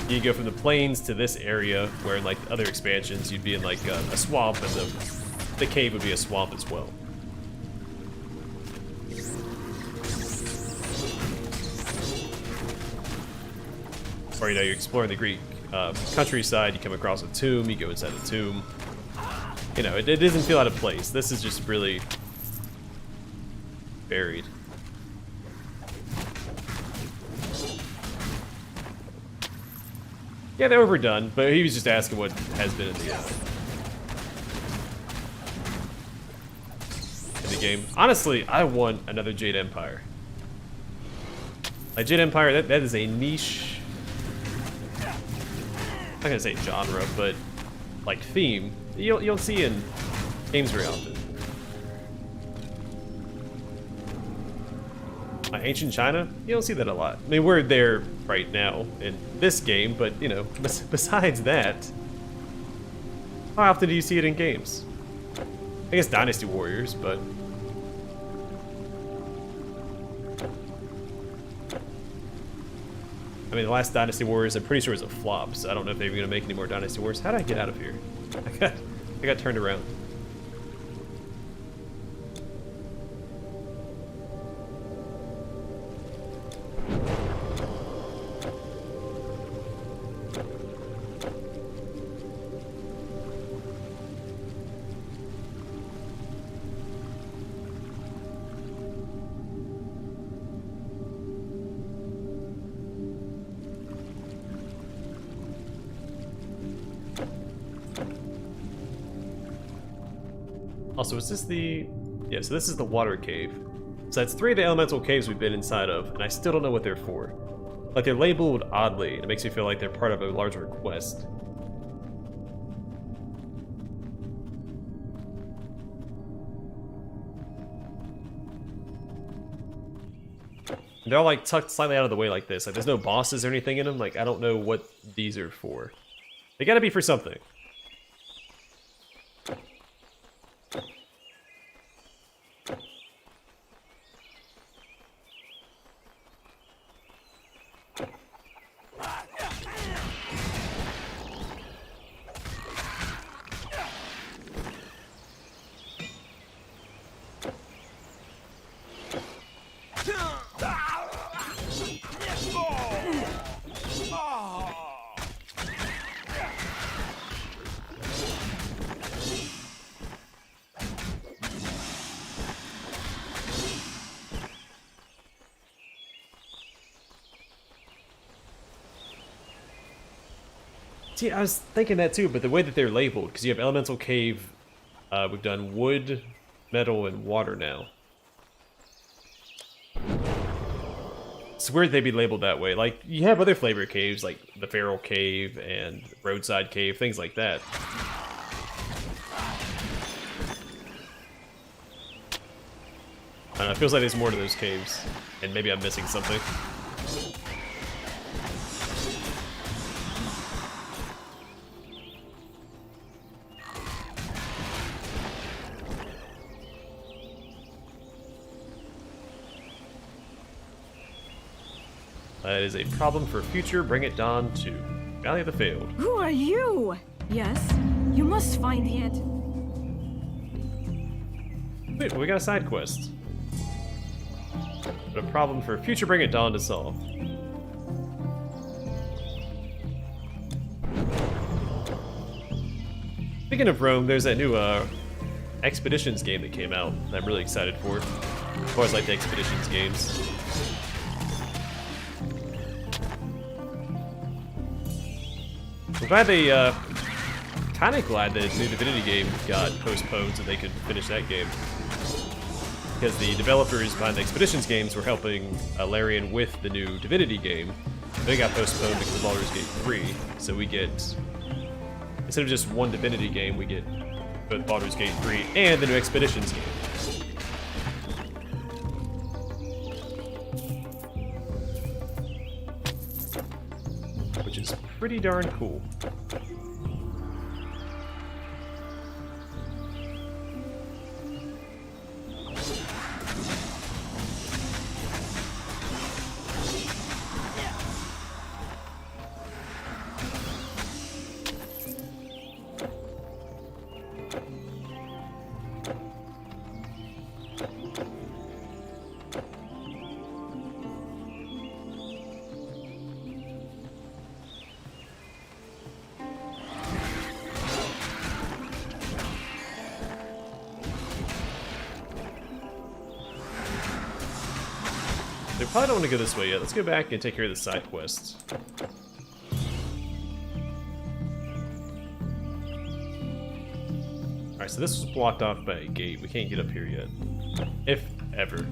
You go from the plains to this area, where in like other expansions you'd be in like a swamp, and the cave would be a swamp as well. Or, you know, you're exploring the Greek countryside, you come across a tomb, you go inside the tomb. You know, it doesn't feel out of place. This is just really varied. Yeah, they're overdone, but he was just asking what has been in the game. Honestly, I want another Jade Empire. Like, Jade Empire, that is a niche, I'm not gonna say genre, but like theme, you'll see in games very often. Like ancient China, you don't see that a lot. I mean, we're there right now in this game, but you know, besides that, how often do you see it in games? I guess Dynasty Warriors, but... I mean, the last Dynasty Warriors, I'm pretty sure was a flop, so I don't know if they're going to make any more Dynasty Warriors. How did I get out of here? I got turned around. Also, is this the... Yeah, so this is the water cave. So that's 3 of the elemental caves we've been inside of, and I still don't know what they're for. Like, they're labeled oddly, and it makes me feel like they're part of a larger quest. They're all, like, tucked slightly out of the way like this. Like, there's no bosses or anything in them. Like, I don't know what these are for. They gotta be for something. See, I was thinking that too, but the way that they're labeled, because you have Elemental Cave, we've done wood, metal, and water now. It's weird they'd be labeled that way. Like, you have other flavor caves, like the Feral Cave and Roadside Cave, things like that. I don't know, it feels like there's more to those caves, and maybe I'm missing something. That is a problem for future BringItDon 2. Valley of the Failed. Who are you? Yes, you must find the end. Wait, we got a side quest. But a problem for future BringItDon to solve. Speaking of Rome, there's that new Expeditions game that came out that I'm really excited for. I've always liked the Expeditions games. I'm glad they, kinda glad that the new Divinity game got postponed so they could finish that game. Because the developers behind the Expeditions games were helping Larian with the new Divinity game. They got postponed because of Baldur's Gate 3, so we get, instead of just one Divinity game, we get both Baldur's Gate 3 and the new Expeditions game. Which is pretty darn cool. They probably don't want to go this way yet. Let's go back and take care of the side quests. Alright, so this was blocked off by a gate. We can't get up here yet. If ever.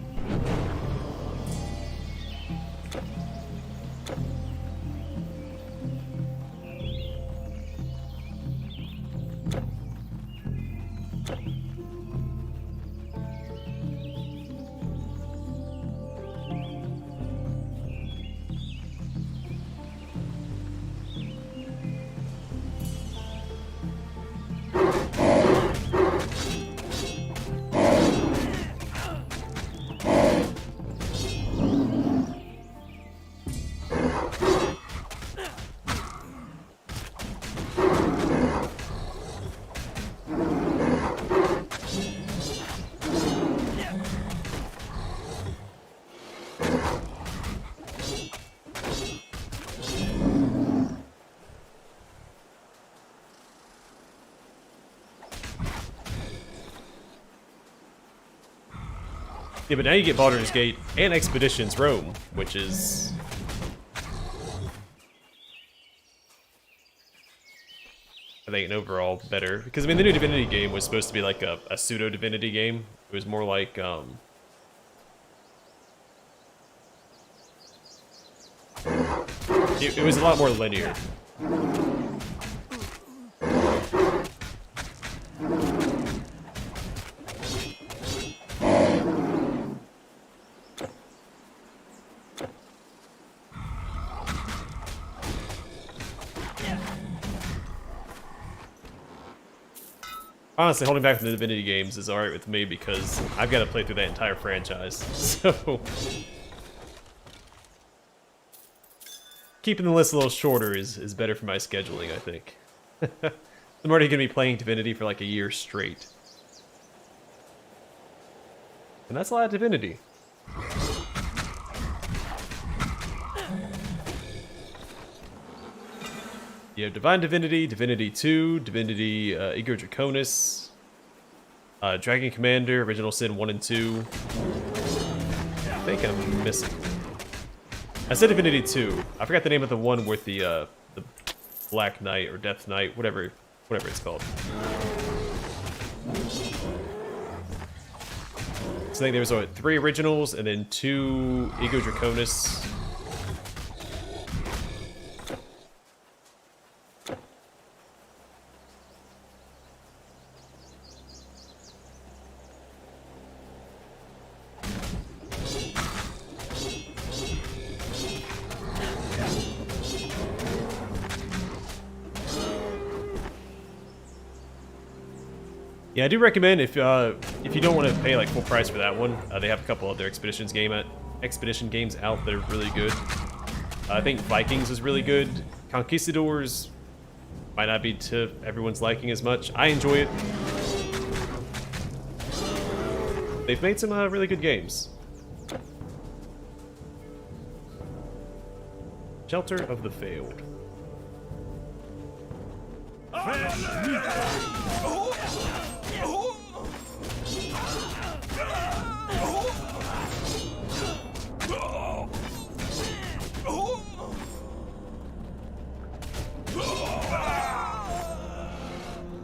Yeah, but now you get Baldur's Gate and Expeditions Rome, which is... I think an overall better. Because, I mean, the new Divinity game was supposed to be like a pseudo-Divinity game. It was more like, it was a lot more linear. Honestly, holding back from the Divinity games is alright with me because I've got to play through that entire franchise. So, keeping the list a little shorter is better for my scheduling, I think. I'm already going to be playing Divinity for like a year straight. And that's a lot of Divinity. You have Divine Divinity, Divinity 2, Divinity Ego Draconis, Dragon Commander, Original Sin 1 and 2. I think I'm missing. I said Divinity 2. I forgot the name of the one with the Black Knight or Death Knight, whatever it's called. So I think there was 3 originals and then 2 Ego Draconis. Yeah, I do recommend if you don't want to pay like full price for that one, they have a couple other expedition games out that are really good. I think Vikings is really good. Conquistadors might not be to everyone's liking as much. I enjoy it. They've made some really good games. Shelter of the Failed.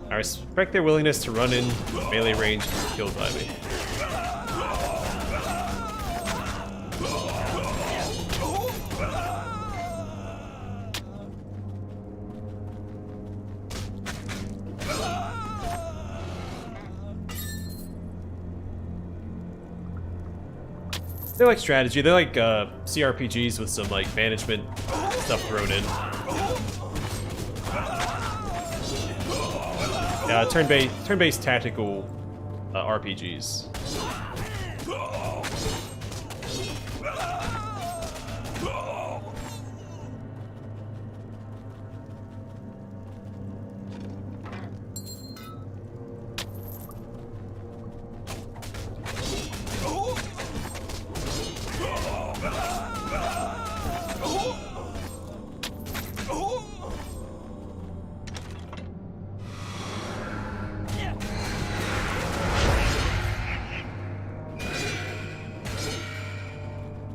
I respect their willingness to run in melee range and be killed by me. They're like strategy. They're like CRPGs with some like management stuff thrown in. Yeah, turn-based tactical RPGs.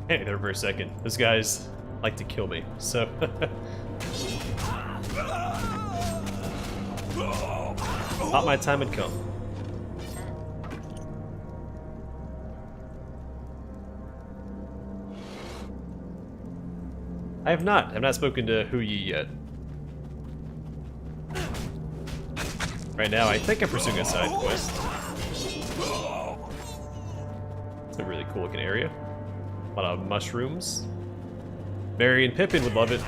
Hey there for a second. Those guys like to kill me, so... Thought my time had come. I have not. I've not spoken to Hu Yi yet. Right now, I think I'm pursuing a side quest. It's a really cool looking area. A lot of mushrooms. Merry and Pippin would love it.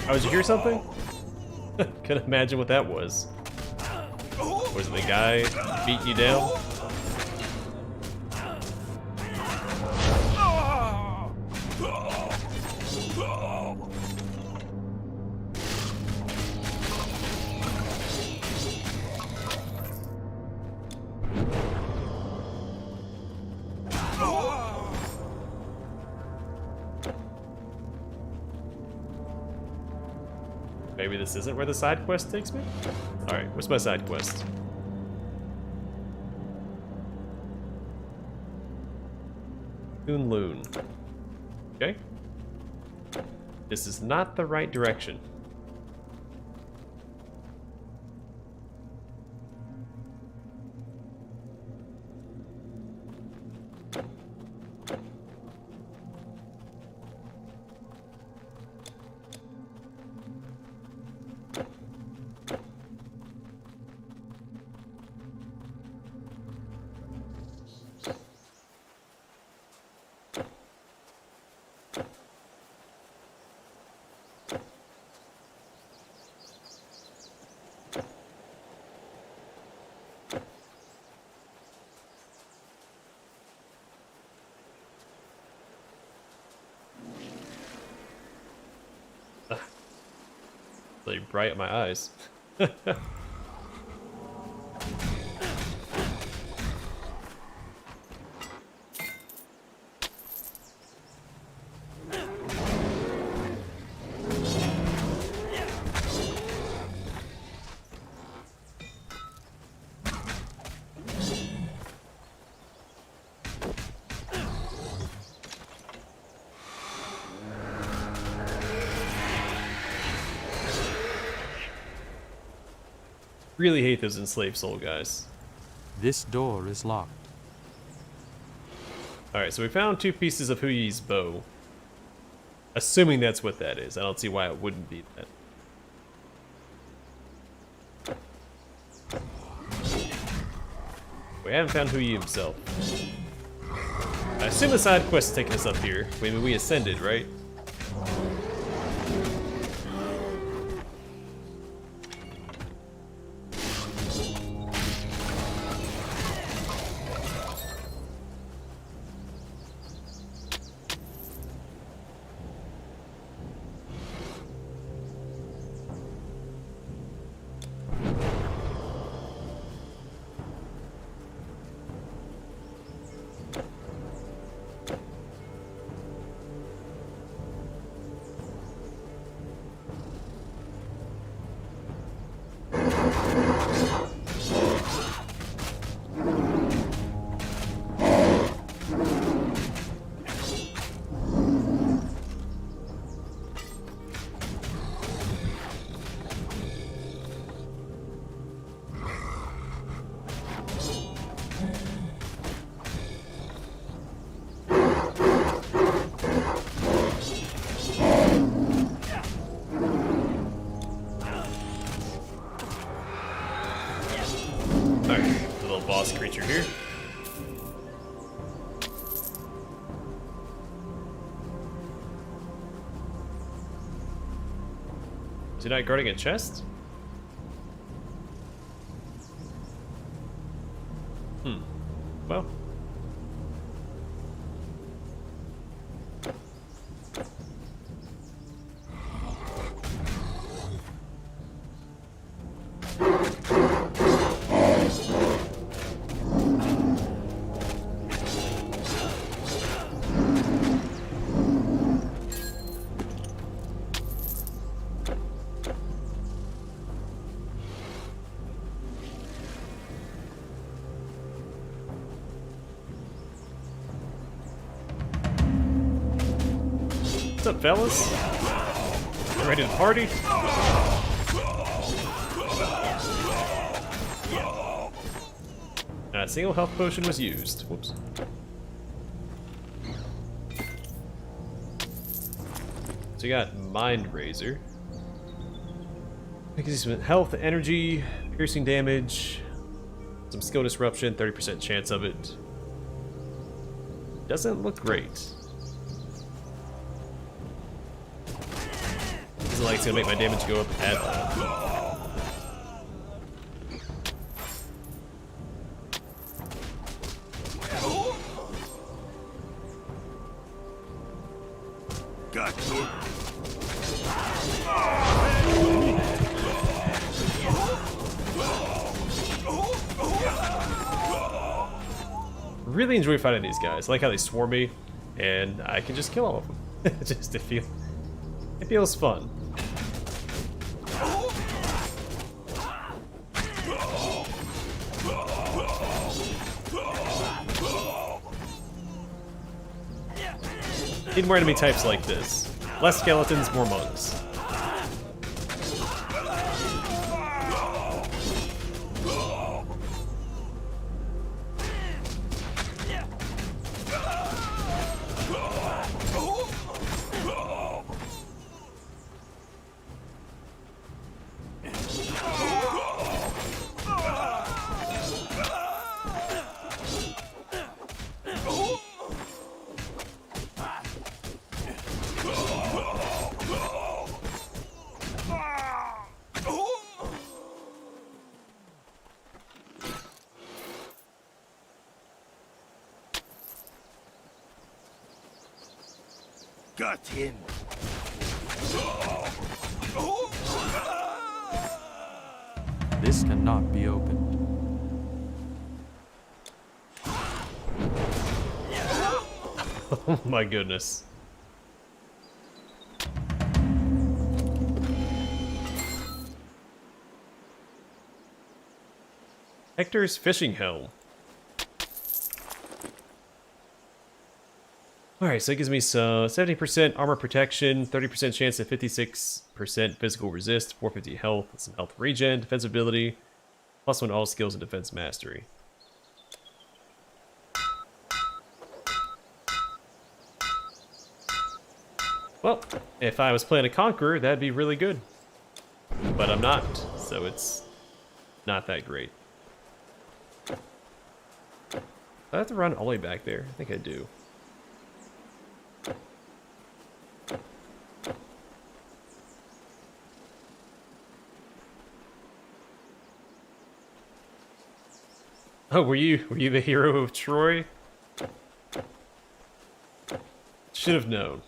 Oh, did you hear something? Couldn't imagine what that was. Was it the guy beating you down? Maybe this isn't where the side quest takes me? Alright, what's my side quest? Loon. Okay. This is not the right direction. Really bright at my eyes. Really hate those enslaved soul guys. This door is locked. Alright, so we found 2 pieces of Huyi's bow. Assuming that's what that is. I don't see why it wouldn't be that. We haven't found Huyi himself. I assume the side quest is taking us up here. I mean, we ascended, right? Boss creature here. Is he not guarding a chest? Well. What's up, fellas? You ready to party? Not a single health potion was used. Whoops. So you got Mind Razor. Gives you some health, energy, piercing damage, some skill disruption, 30% chance of it. Doesn't look great. Doesn't like it's gonna make my damage go up at all. Really enjoy fighting these guys. I like how they swarm me, and I can just kill all of them. It feels fun. Need more enemy types like this. Less skeletons, more monks. Got him. This cannot be opened. Oh my goodness. Hector's fishing helm. Alright, so it gives me some 70% armor protection, 30% chance of 56% physical resist, 450 health, some health regen, defense ability, +1 all skills and defense mastery. Well, if I was playing a Conqueror, that'd be really good. But I'm not, so it's not that great. Do I have to run all the way back there? I think I do. Oh, were you the hero of Troy? Should have known.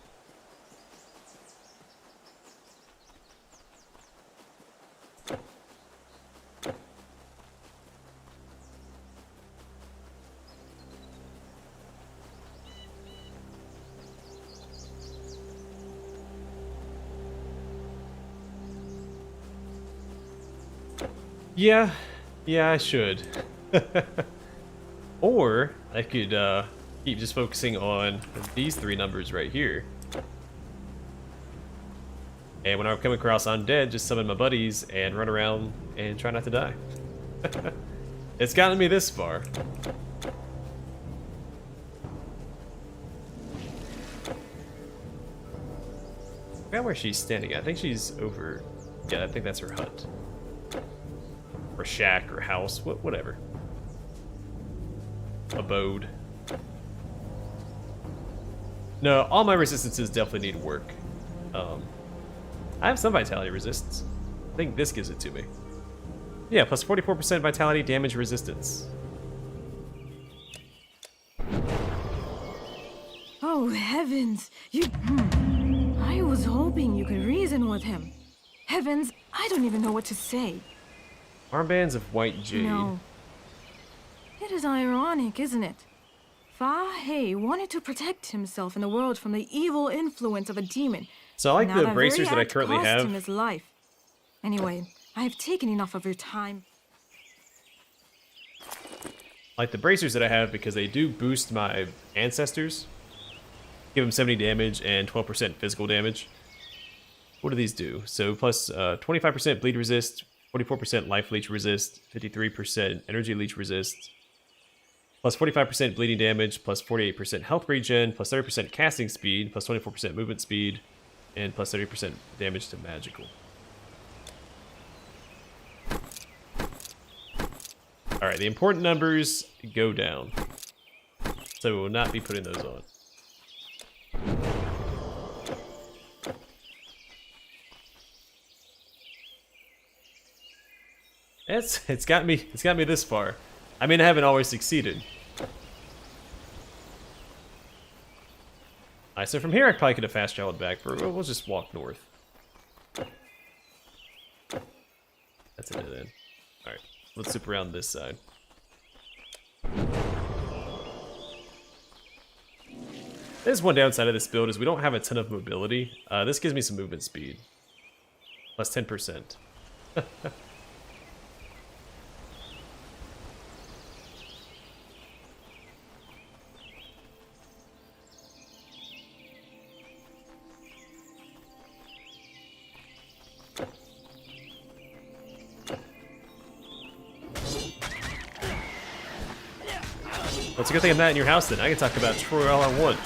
Yeah, I should. Or I could keep just focusing on these 3 numbers right here. And when I come across undead, just summon my buddies and run around and try not to die. It's gotten me this far. I forgot where she's standing at. I think she's over... Yeah, I think that's her hut. Or shack or house, whatever. Abode. No, all my resistances definitely need work. I have some vitality resistance. I think this gives it to me. Yeah, plus 44% vitality, damage resistance. Oh, heavens! I was hoping you could reason with him. Heavens, I don't even know what to say. Armbands of white jade. No. It is ironic, isn't it? Fa He wanted to protect himself in the world from the evil influence of a demon. So I like Now the that bracers very that I act currently cost have. him his life. Anyway, I have taken enough of your time. I like the bracers that I have because they do boost my ancestors. Give them 70 damage and 12% physical damage. What do these do? So plus 25% bleed resist, 44% life leech resist, 53% energy leech resist, plus 45% bleeding damage, plus 48% health regen, plus 30% casting speed, plus 24% movement speed, and plus 30% damage to magical. Alright, the important numbers go down. So we will not be putting those on. It's got me this far. I mean, I haven't always succeeded. Alright, so from here I probably could have fast traveled back, but we'll just walk north. That's a dead end. Alright, let's zip around this side. There's one downside of this build is we don't have a ton of mobility. This gives me some movement speed. Plus 10%. What's a good thing I'm not in your house then? I can talk about Troy all I want.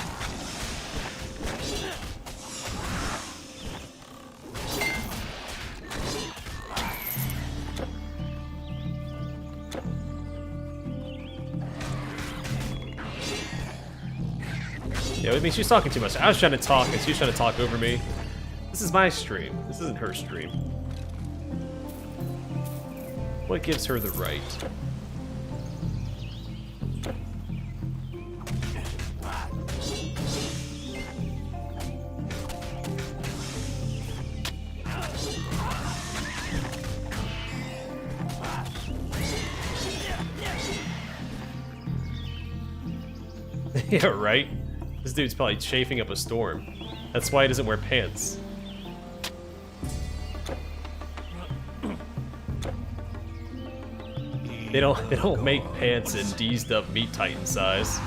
Yeah, I mean, she's talking too much. I was trying to talk, and she was trying to talk over me. This is my stream. This isn't her stream. What gives her the right? Yeah, right? This dude's probably chafing up a storm. That's why he doesn't wear pants. They don't make pants in deezed up meat titan size.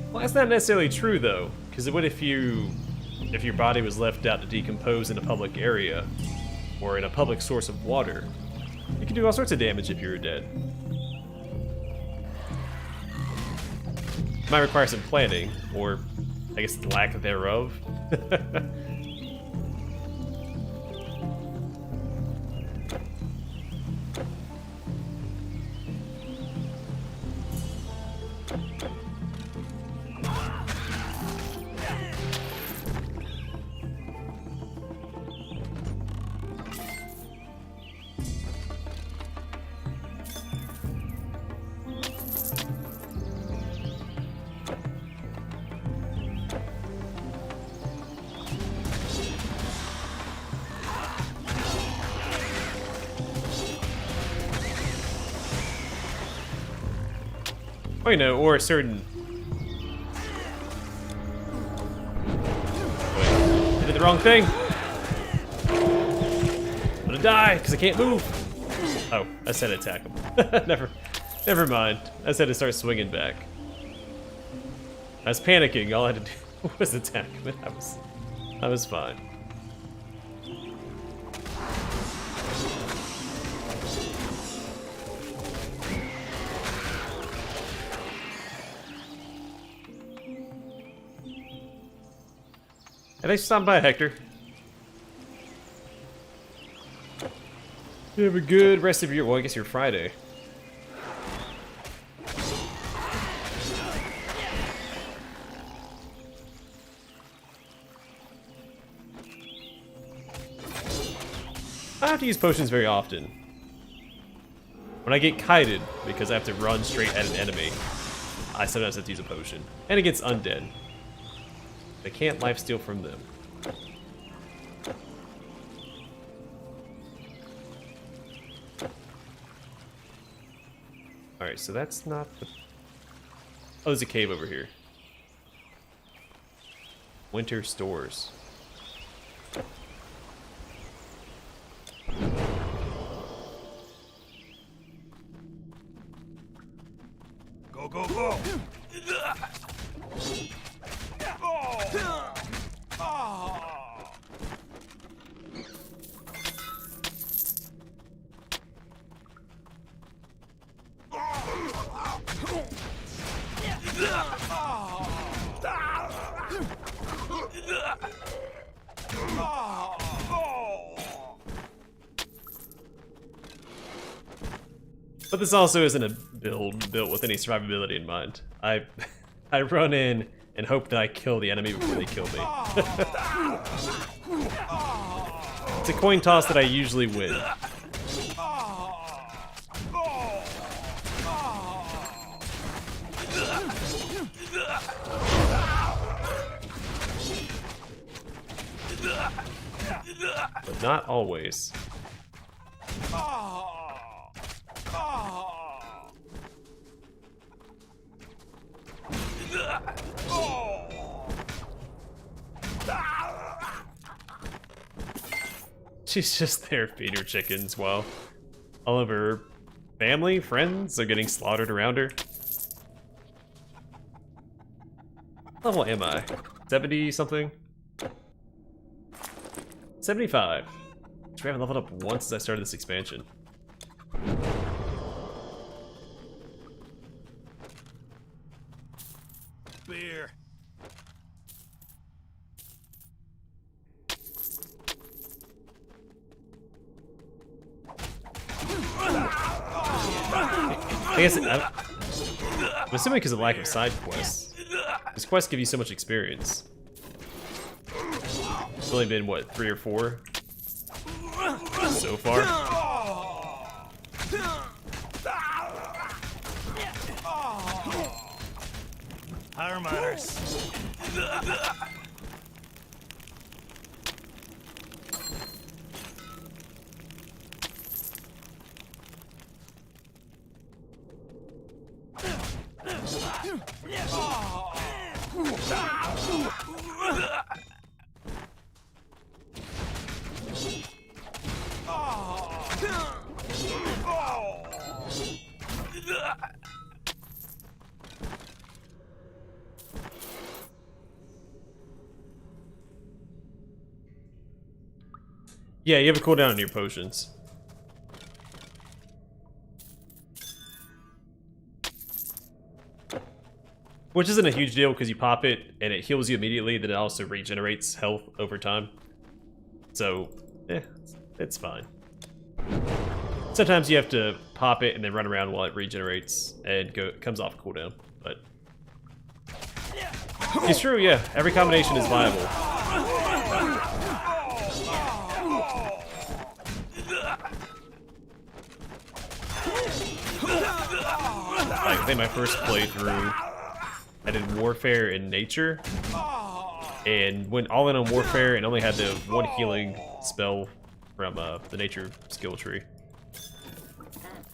Well, that's not necessarily true though, because what if your body was left out to decompose in a public area or in a public source of water? You can do all sorts of damage if you're dead. Might require some planning, or I guess the lack thereof. Or, you know, or a certain... Wait, I did the wrong thing! I'm gonna die, because I can't move! Oh, I said attack him. Never mind. I said to start swinging back. I was panicking, all I had to do was attack him, and I was fine. Hey, thanks for stopping by, Hector. You have a good rest of your... Well, I guess your Friday. I don't have to use potions very often. When I get kited, because I have to run straight at an enemy, I sometimes have to use a potion. And against undead. I can't lifesteal from them. Alright, so that's not the... Oh, there's a cave over here. Winter stores. Go, go, go! But this also isn't a build built with any survivability in mind. I run in and hope that I kill the enemy before they kill me. It's a coin toss that I usually win. But not always. She's just there feeding her chickens while all of her family, friends are getting slaughtered around her. What level am I? 70 something? 75. Which we haven't leveled up once since I started this expansion. Beer. I guess I'm assuming because of lack of side quests. These quests give you so much experience. It's only been, what, 3 or 4 so far? Higher matters. Yeah, you have a cooldown on your potions. Which isn't a huge deal because you pop it and it heals you immediately, then it also regenerates health over time. So, it's fine. Sometimes you have to pop it and then run around while it regenerates and comes off cooldown, but... It's true, yeah, every combination is viable. Like, I think my first playthrough, I did Warfare in Nature, and went all in on Warfare and only had the one healing spell from the Nature skill tree.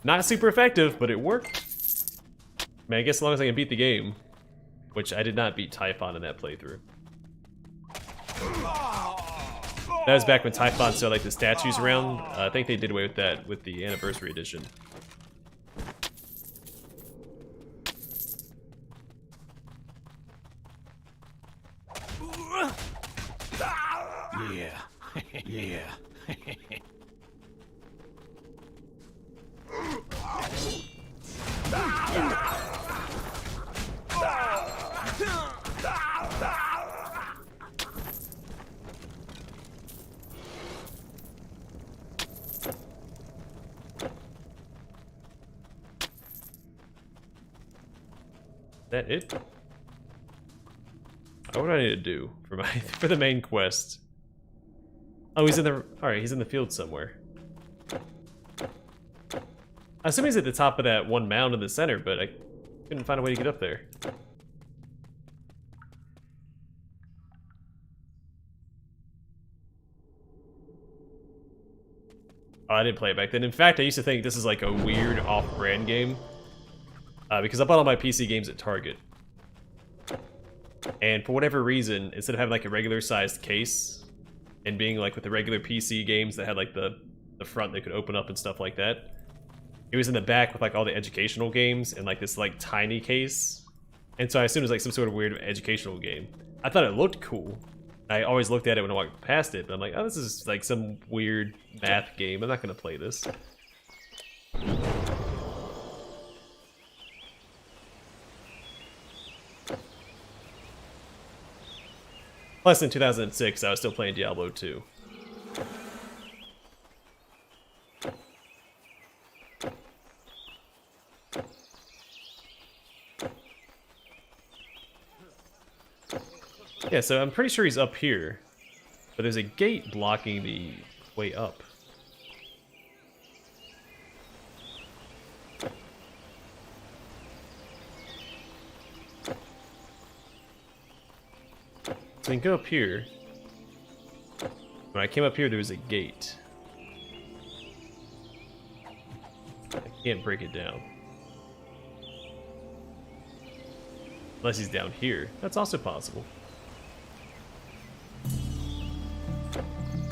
Not super effective, but it worked. Man, I guess as long as I can beat the game, which I did not beat Typhon in that playthrough. That was back when Typhon still had like the statues around. I think they did away with that with the Anniversary Edition. Yeah. Yeah. That it? What do I need to do for my for the main quest? Oh, he's in the he's in the field somewhere. I assume he's at the top of that one mound in the center, but I couldn't find a way to get up there. Oh, I didn't play it back then. In fact, I used to think this is like a weird off-brand game. Because I bought all my PC games at Target. And for whatever reason, instead of having like a regular sized case and being like with the regular PC games that had like the front that could open up and stuff like that, it was in the back with like all the educational games and like this like tiny case. And so I assumed it was like some sort of weird educational game. I thought it looked cool. I always looked at it when I walked past it, but I'm like, oh, this is like some weird math game. I'm not gonna play this. Plus, in 2006, I was still playing Diablo 2. Yeah, so I'm pretty sure he's up here. But there's a gate blocking the way up. So we can go up here. When I came up here, there was a gate. I can't break it down. Unless he's down here. That's also possible.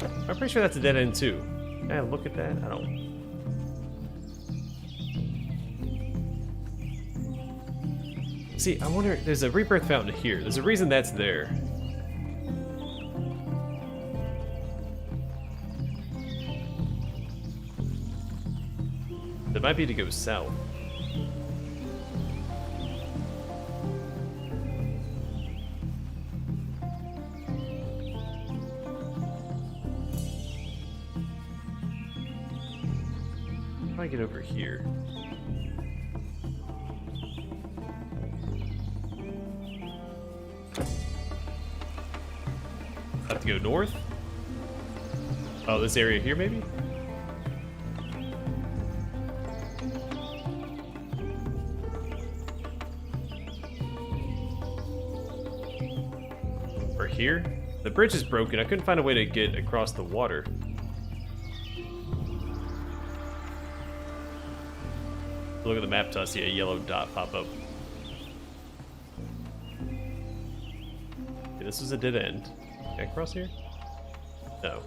I'm pretty sure that's a dead end too. Yeah, look at that. I don't... See, I wonder... There's a rebirth fountain here. There's a reason that's there. That might be to go south. How do I get over here? Have to go north? Oh, this area here maybe? Or here? The bridge is broken. I couldn't find a way to get across the water. Look at the map till I see a yellow dot pop up. Okay, this is a dead end. Can I cross here? No.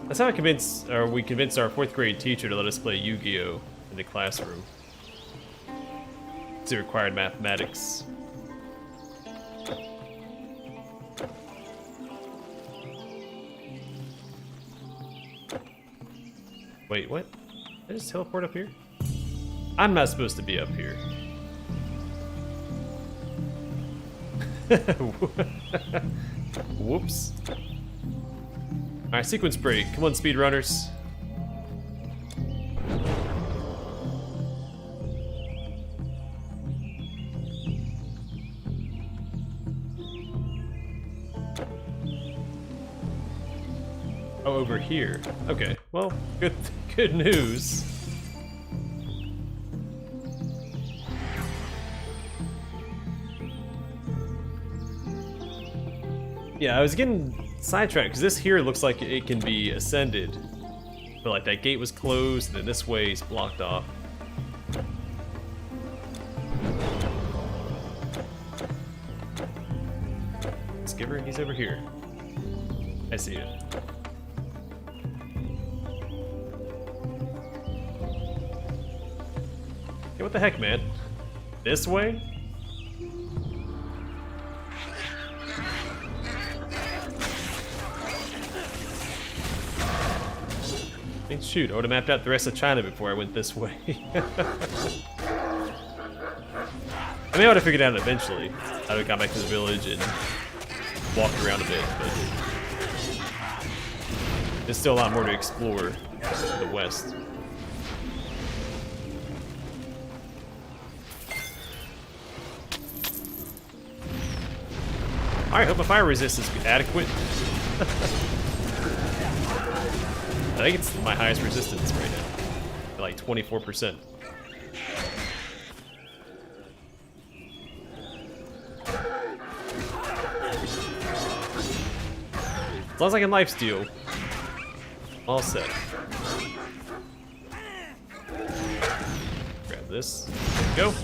That's how we convinced our 4th grade teacher to let us play Yu-Gi-Oh! In the classroom. Because it required mathematics. Wait, what? Did I just teleport up here? I'm not supposed to be up here. Whoops. Alright, sequence break. Come on, speedrunners. Oh, over here. Okay, well, good news. Yeah, I was getting sidetracked because this here looks like it can be ascended. But like that gate was closed and then this way is blocked off. Skipper, he's over here. I see it. Hey, what the heck, man? This way? I mean, shoot, I would have mapped out the rest of China before I went this way. I mean, I would have figured it out eventually. I would have got back to the village and walked around a bit, but there's still a lot more to explore to the west. Alright, hope my fire resist is adequate. I think it's my highest resistance right now. Like 24%. As long as I can lifesteal, all set. Grab this. Go.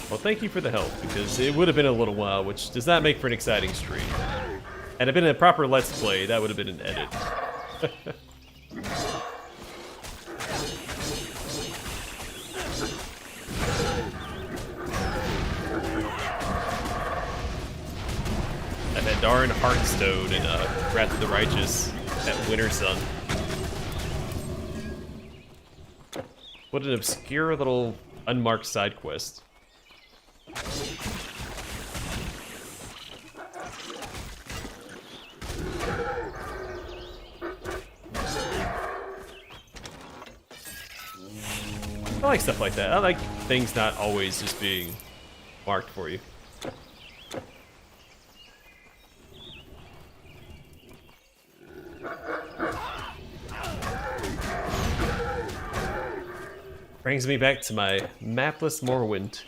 Well, thank you for the help, because it would have been a little while, which does not make for an exciting stream. Had it been a proper Let's Play, that would have been an edit. And that darn Hearthstone and Wrath of the Righteous, that Winter Sun. What an obscure little unmarked side quest. I like stuff like that. I like things not always just being marked for you. Brings me back to my mapless Morrowind.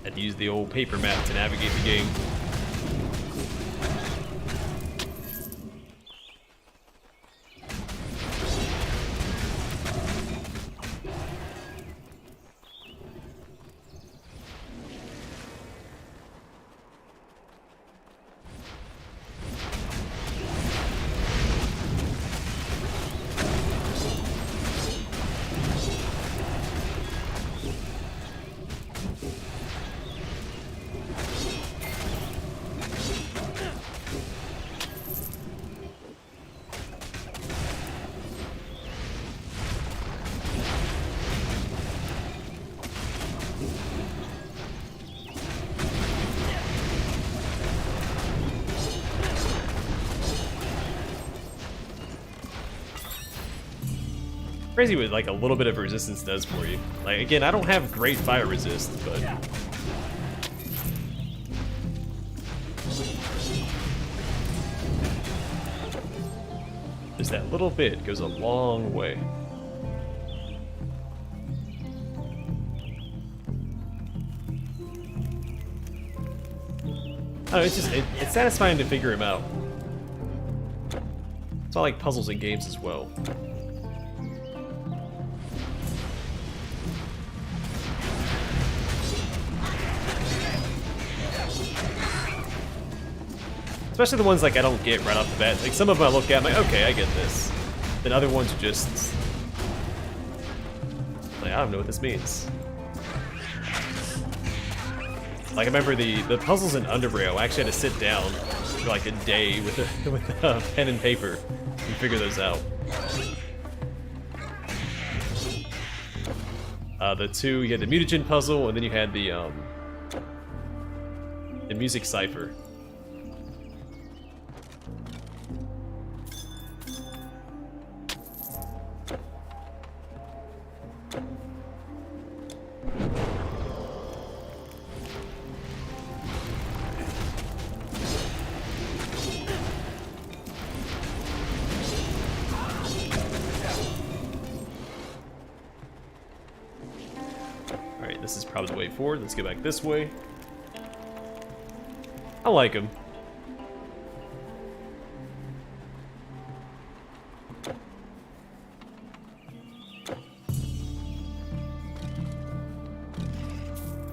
I'd use the old paper map to navigate the game. Crazy what like a little bit of resistance does for you. Like again, I don't have great fire resist, but just that little bit goes a long way. Oh, it's just it's satisfying to figure him out. It's all like puzzles in games as well. Especially the ones like I don't get right off the bat. Like some of them I look at, I'm like, okay, I get this. Then other ones are just like, I don't know what this means. Like I remember the puzzles in Underrail, I actually had to sit down for like a day with a pen and paper and figure those out. The two, you had the mutagen puzzle, and then you had the music cipher. Alright, this is probably the way forward. Let's go back this way. I like him.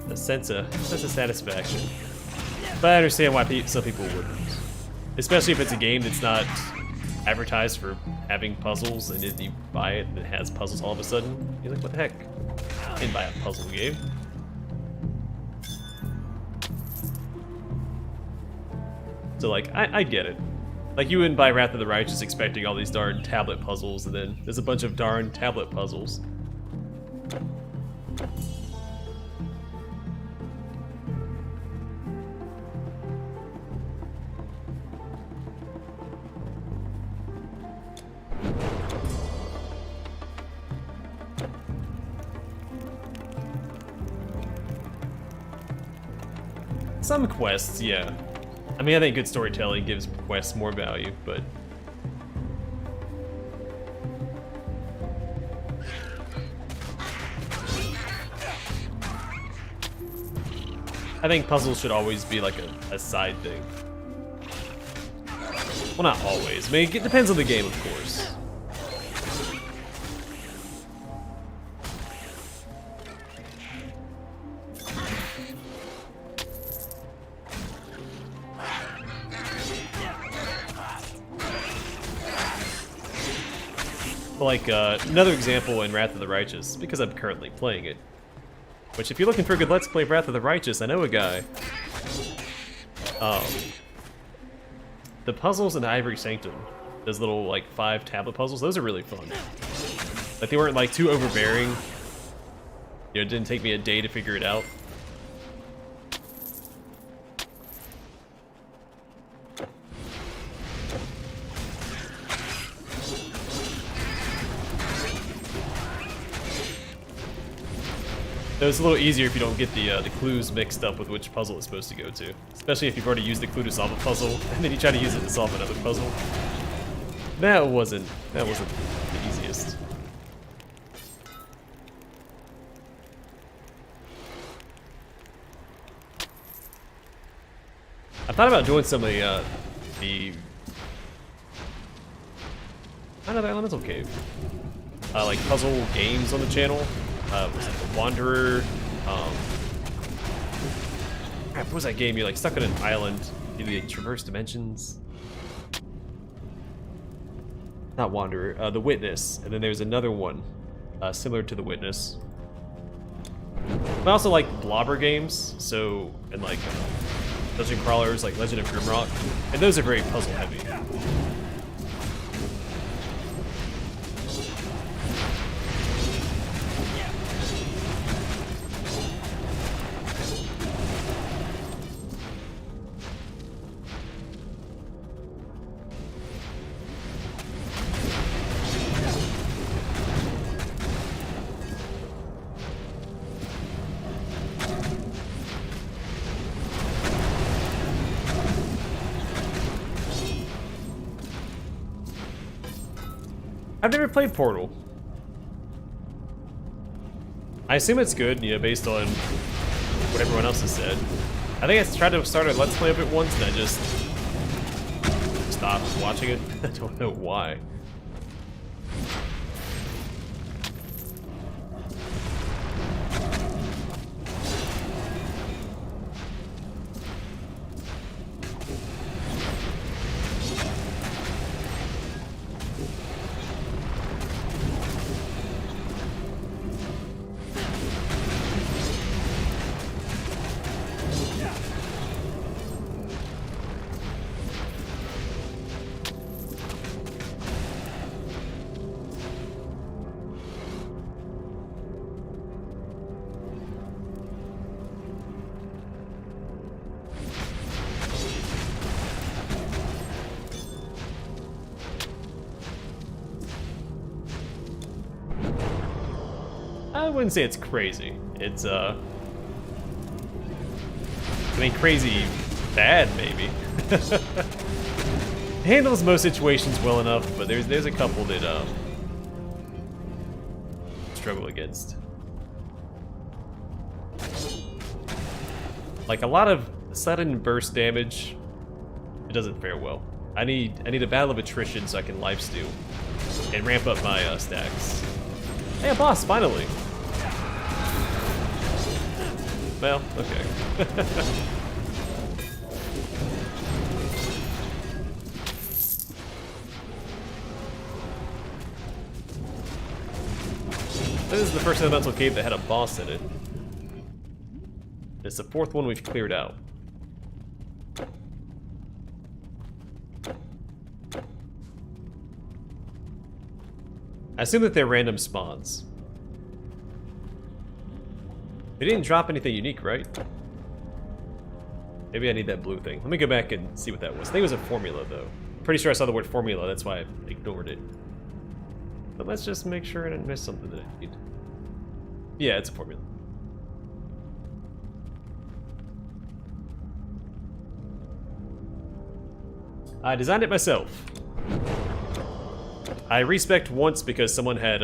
A sense of satisfaction. But I understand why some people wouldn't. Especially if it's a game that's not advertised for having puzzles, and then you buy it and it has puzzles all of a sudden. You're like, what the heck? I didn't buy a puzzle game. So like, I get it. Like you wouldn't buy Wrath of the Righteous expecting all these darn tablet puzzles, and then there's a bunch of darn tablet puzzles. Some quests, yeah. I mean, I think good storytelling gives quests more value, but... I think puzzles should always be like a side thing. Well, not always. I mean, it depends on the game, of course. Like, another example in Wrath of the Righteous, because I'm currently playing it. Which, if you're looking for a good Let's Play Wrath of the Righteous, I know a guy. The puzzles in Ivory Sanctum, those little, like, 5 tablet puzzles, those are really fun. Like, they weren't, like, too overbearing. You know, it didn't take me a day to figure it out. Though it's a little easier if you don't get the clues mixed up with which puzzle it's supposed to go to. Especially if you've already used the clue to solve a puzzle, and then you try to use it to solve another puzzle. That wasn't the easiest. I thought about doing some of the another elemental cave, like puzzle games on the channel. Was it the Wanderer? Crap, what was that game? You're like stuck on an island. You like, traverse dimensions. Not Wanderer. The Witness, and then there's another one similar to the Witness. I also like blobber games, so and like dungeon crawlers like Legend of Grimrock, and those are very puzzle heavy. I've never played Portal. I assume it's good, you know, based on what everyone else has said. I think I tried to start a Let's Play of it once and I just stopped watching it. I don't know why. I wouldn't say it's crazy. It's I mean, crazy bad maybe. Handles most situations well enough, but there's a couple that struggle against. Like a lot of sudden burst damage, it doesn't fare well. I need a battle of attrition so I can lifesteal and ramp up my stacks. Hey, a boss, finally! Well, okay. This is the first elemental cave that had a boss in it. It's the fourth one we've cleared out. I assume that they're random spawns. They didn't drop anything unique, right? Maybe I need that blue thing. Let me go back and see what that was. I think it was a formula, though. Pretty sure I saw the word formula, that's why I ignored it. But let's just make sure I didn't miss something that I need. Yeah, it's a formula. I designed it myself. I respect once because someone had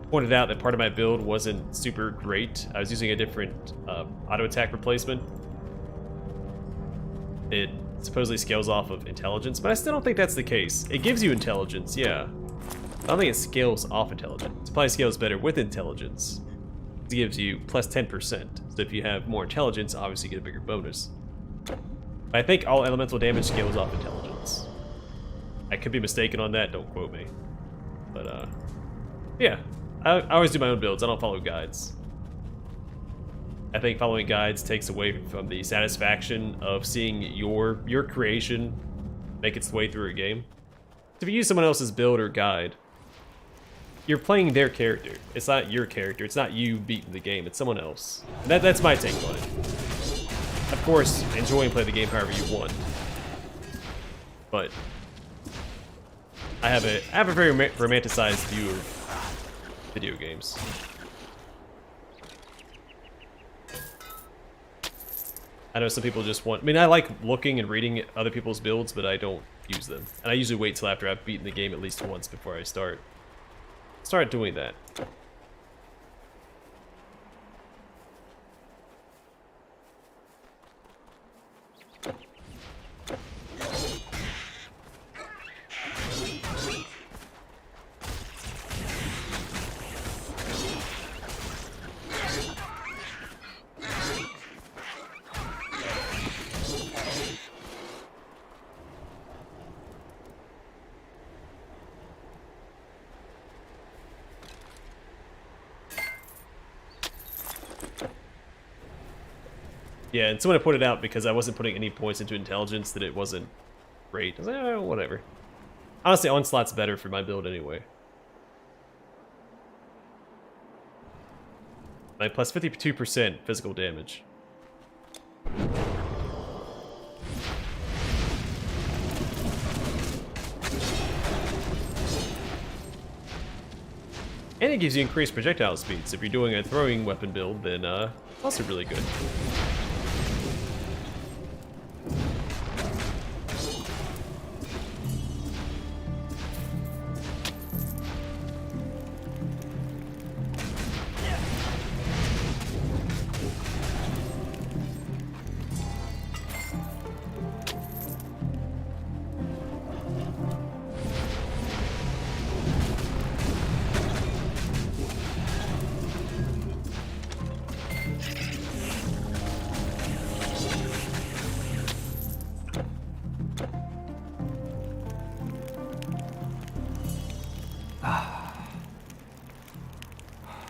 pointed out that part of my build wasn't super great. I was using a different auto attack replacement. It supposedly scales off of intelligence, but I still don't think that's the case. It gives you intelligence, yeah. I don't think it scales off intelligence. It probably scales better with intelligence. It gives you plus 10%. So if you have more intelligence, obviously you get a bigger bonus. But I think all elemental damage scales off intelligence. I could be mistaken on that, don't quote me. But yeah. I always do my own builds, I don't follow guides. I think following guides takes away from the satisfaction of seeing your creation make its way through a game. If you use someone else's build or guide, you're playing their character. It's not your character, it's not you beating the game, it's someone else. And that's my take on it. Of course, enjoy and play the game however you want. But I have a very romanticized view of video games. I know some people just want... I mean, I like looking and reading other people's builds, but I don't use them. And I usually wait till after I've beaten the game at least once before I start doing that. Yeah, and someone had pointed out because I wasn't putting any points into intelligence that it wasn't great. I was like, oh, whatever. Honestly, Onslaught's better for my build anyway. Like plus 52% physical damage. And it gives you increased projectile speed, so if you're doing a throwing weapon build, then also really good.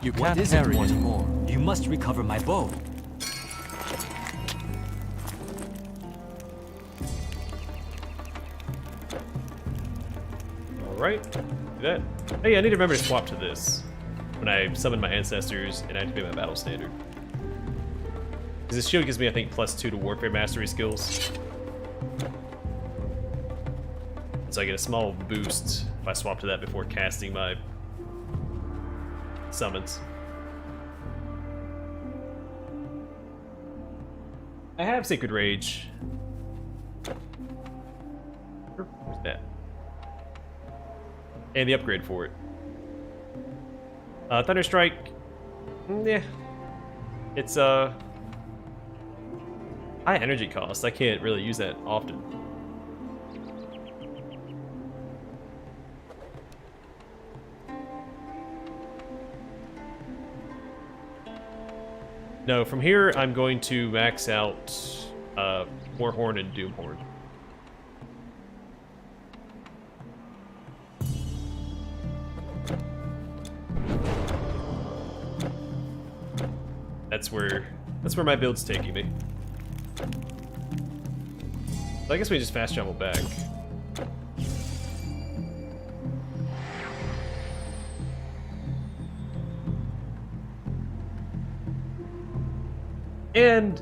You What can't is it, carry mortal? anymore. You must recover my bow. Alright, do that. Hey, I need to remember to swap to this when I summon my ancestors and activate my battle standard. Because this shield gives me, I think, +2 to warfare mastery skills. So I get a small boost if I swap to that before casting my summons. I have Sacred Rage. Where's that? And the upgrade for it. Thunderstrike. Yeah. It's high energy cost. I can't really use that often. No, from here I'm going to max out Warhorn and Doomhorn. That's where my build's taking me. So I guess we just fast travel back. And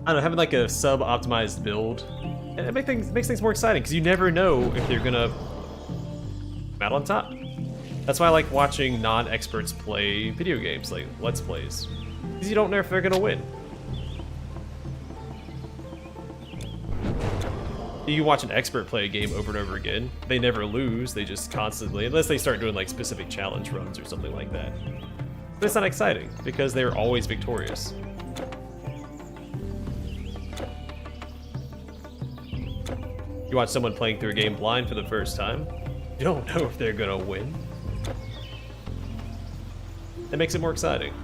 I don't know, having like a sub-optimized build, it makes things more exciting because you never know if they're gonna come out on top. That's why I like watching non-experts play video games, like Let's Plays, because you don't know if they're gonna win. You can watch an expert play a game over and over again. They never lose, they just constantly, unless they start doing like specific challenge runs or something like that. But it's not exciting because they're always victorious. You watch someone playing through a game blind for the first time, you don't know if they're gonna win. That makes it more exciting.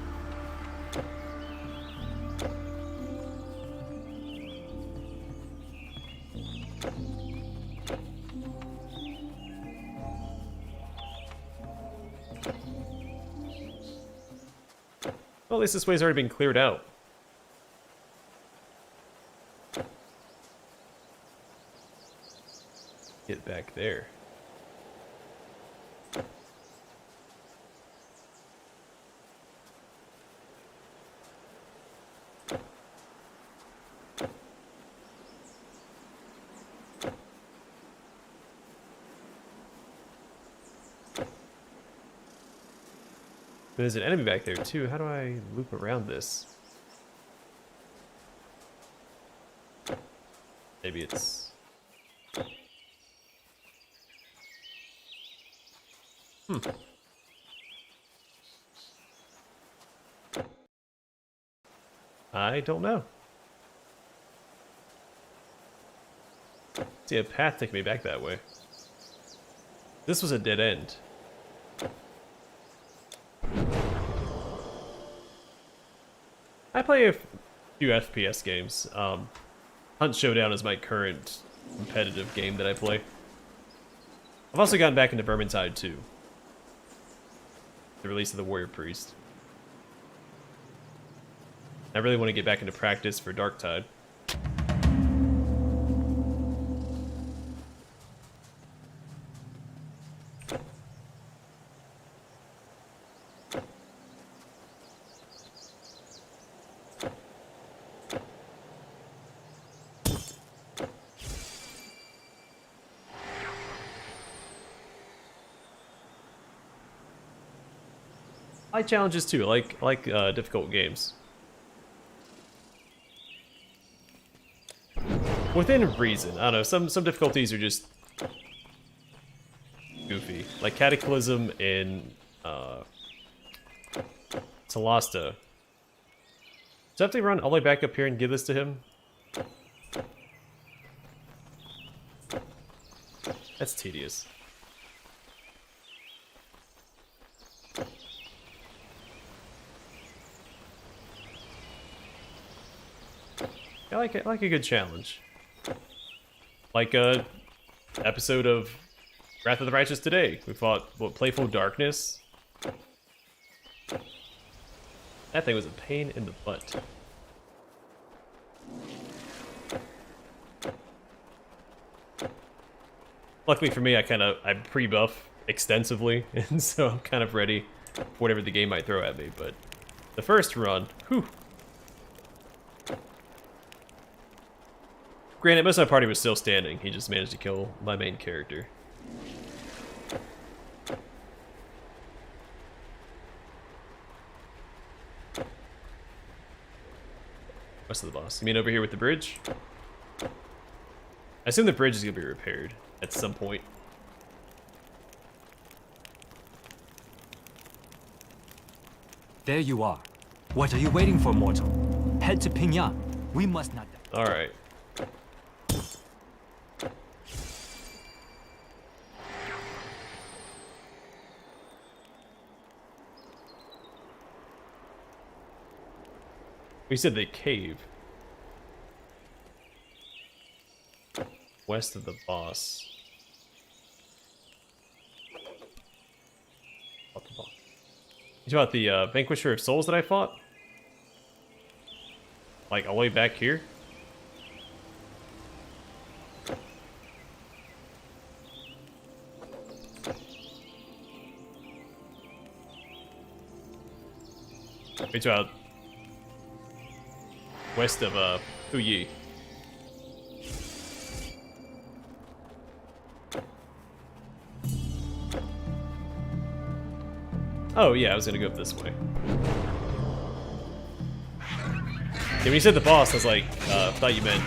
Well, at least this way's already been cleared out. Get back there. There's an enemy back there too. How do I loop around this? Maybe it's... I don't know. See a path taking me back that way. This was a dead end. I play a few FPS games. Hunt Showdown is my current competitive game that I play. I've also gotten back into Vermintide 2. The release of the Warrior Priest. I really want to get back into practice for Darktide. I like challenges too. I like difficult games. Within reason. I don't know, some difficulties are just goofy. Like Cataclysm in Talasta. So I have to run all the way back up here and give this to him? That's tedious. I like it. I like a good challenge. Like a episode of Wrath of the Righteous today. We fought, what, Playful Darkness? That thing was a pain in the butt. Luckily for me, I pre-buff extensively, and so I'm kind of ready for whatever the game might throw at me, but the first run, whew. Granted, most of my party was still standing. He just managed to kill my main character. West of the boss. You mean over here with the bridge? I assume the bridge is going to be repaired at some point. There you are. What are you waiting for, mortal? Head to Pingyang. We must not die. Alright. We said the cave. West of the boss. What the boss? You talking about the Vanquisher of Souls that I fought? Like all the way back here? You talking about west of Puyi. Oh yeah, I was gonna go up this way. Yeah, when you said the boss, I was like, thought you meant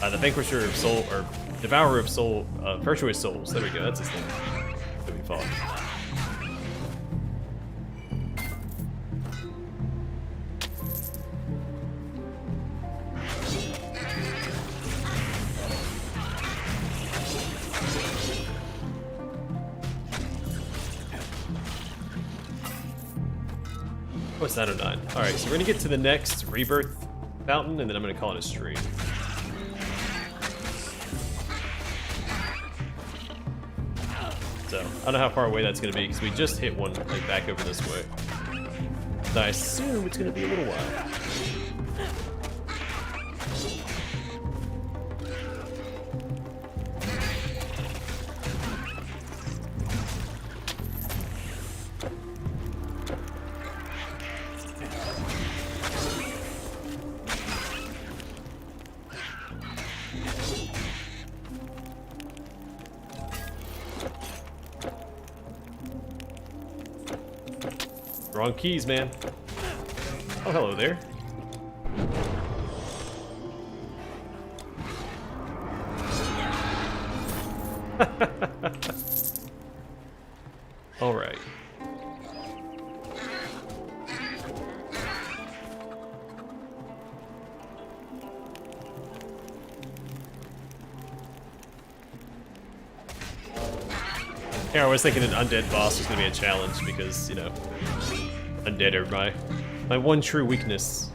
the Vanquisher of Soul, or Devourer of Soul, Virtuous Souls. There we go, that's his name. That we fought. Oh, it's 909. Alright, so we're gonna get to the next rebirth fountain, and then I'm gonna call it a stream. So, I don't know how far away that's gonna be, because we just hit one like back over this way. So I assume it's gonna be a little while. Wrong keys, man. Oh, hello there. Yeah, I was thinking an undead boss was gonna be a challenge because, you know, undead are my one true weakness.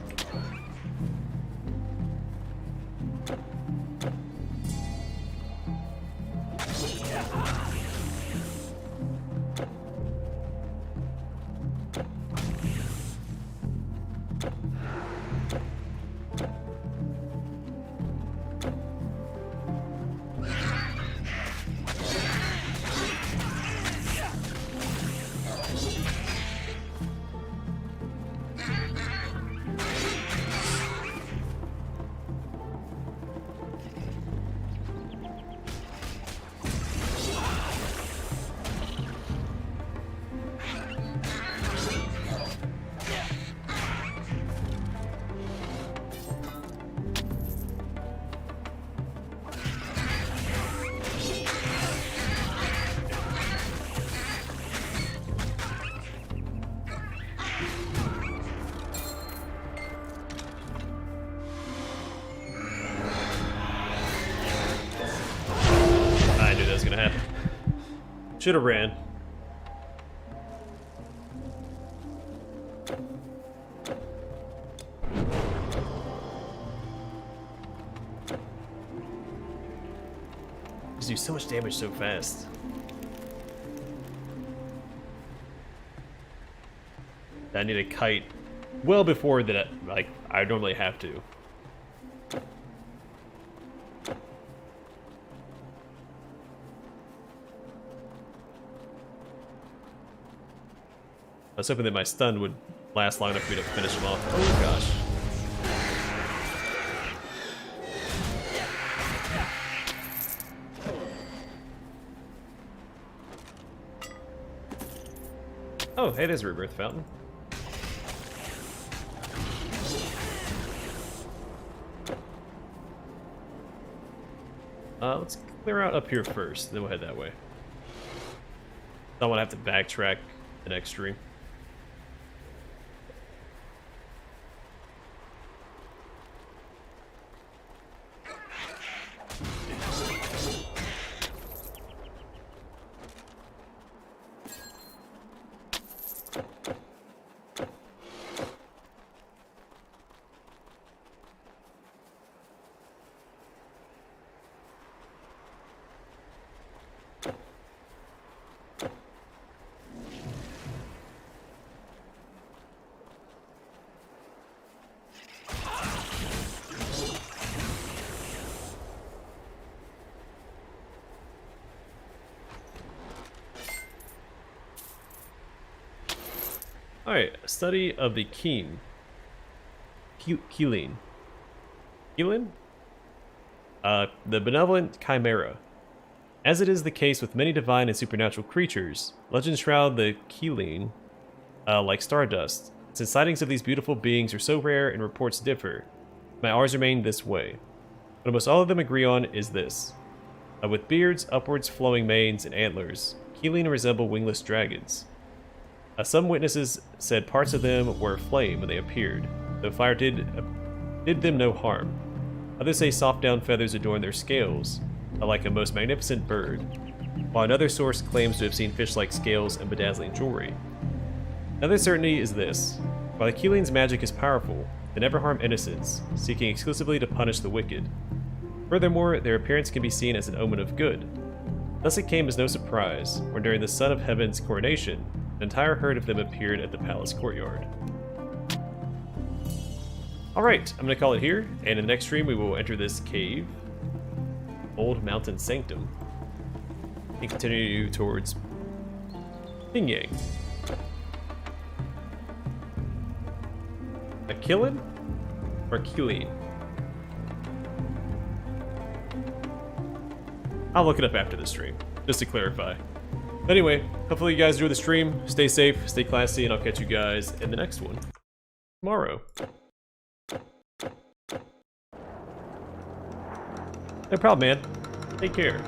Should have ran. Just do so much damage so fast. I need a kite well before that, like I normally have to. I was hoping that my stun would last long enough for me to finish him off. Oh gosh. Oh, hey, there's a rebirth fountain. Let's clear out up here first, then we'll head that way. Don't want to have to backtrack the next stream. Alright, a study of the Qiong. Qilin. Qilin? The benevolent chimera. As it is the case with many divine and supernatural creatures, legends shroud the Qilin like stardust. Since sightings of these beautiful beings are so rare and reports differ, my ours remain this way. What almost all of them agree on is this. With beards, upwards flowing manes, and antlers, Qilin resemble wingless dragons. Some witnesses said parts of them were aflame when they appeared, though fire did them no harm. Others say soft down feathers adorn their scales, like a most magnificent bird, while another source claims to have seen fish-like scales and bedazzling jewelry. Another certainty is this. While the Qilin's magic is powerful, they never harm innocents, seeking exclusively to punish the wicked. Furthermore, their appearance can be seen as an omen of good. Thus it came as no surprise, when during the Son of Heaven's coronation, an entire herd of them appeared at the palace courtyard. Alright, I'm gonna call it here, and in the next stream we will enter this cave, Old Mountain Sanctum, and continue towards Pingyang. A Qilin? Or Qilin? I'll look it up after the stream, just to clarify. Anyway, hopefully you guys enjoy the stream. Stay safe, stay classy, and I'll catch you guys in the next one tomorrow. No problem, man. Take care.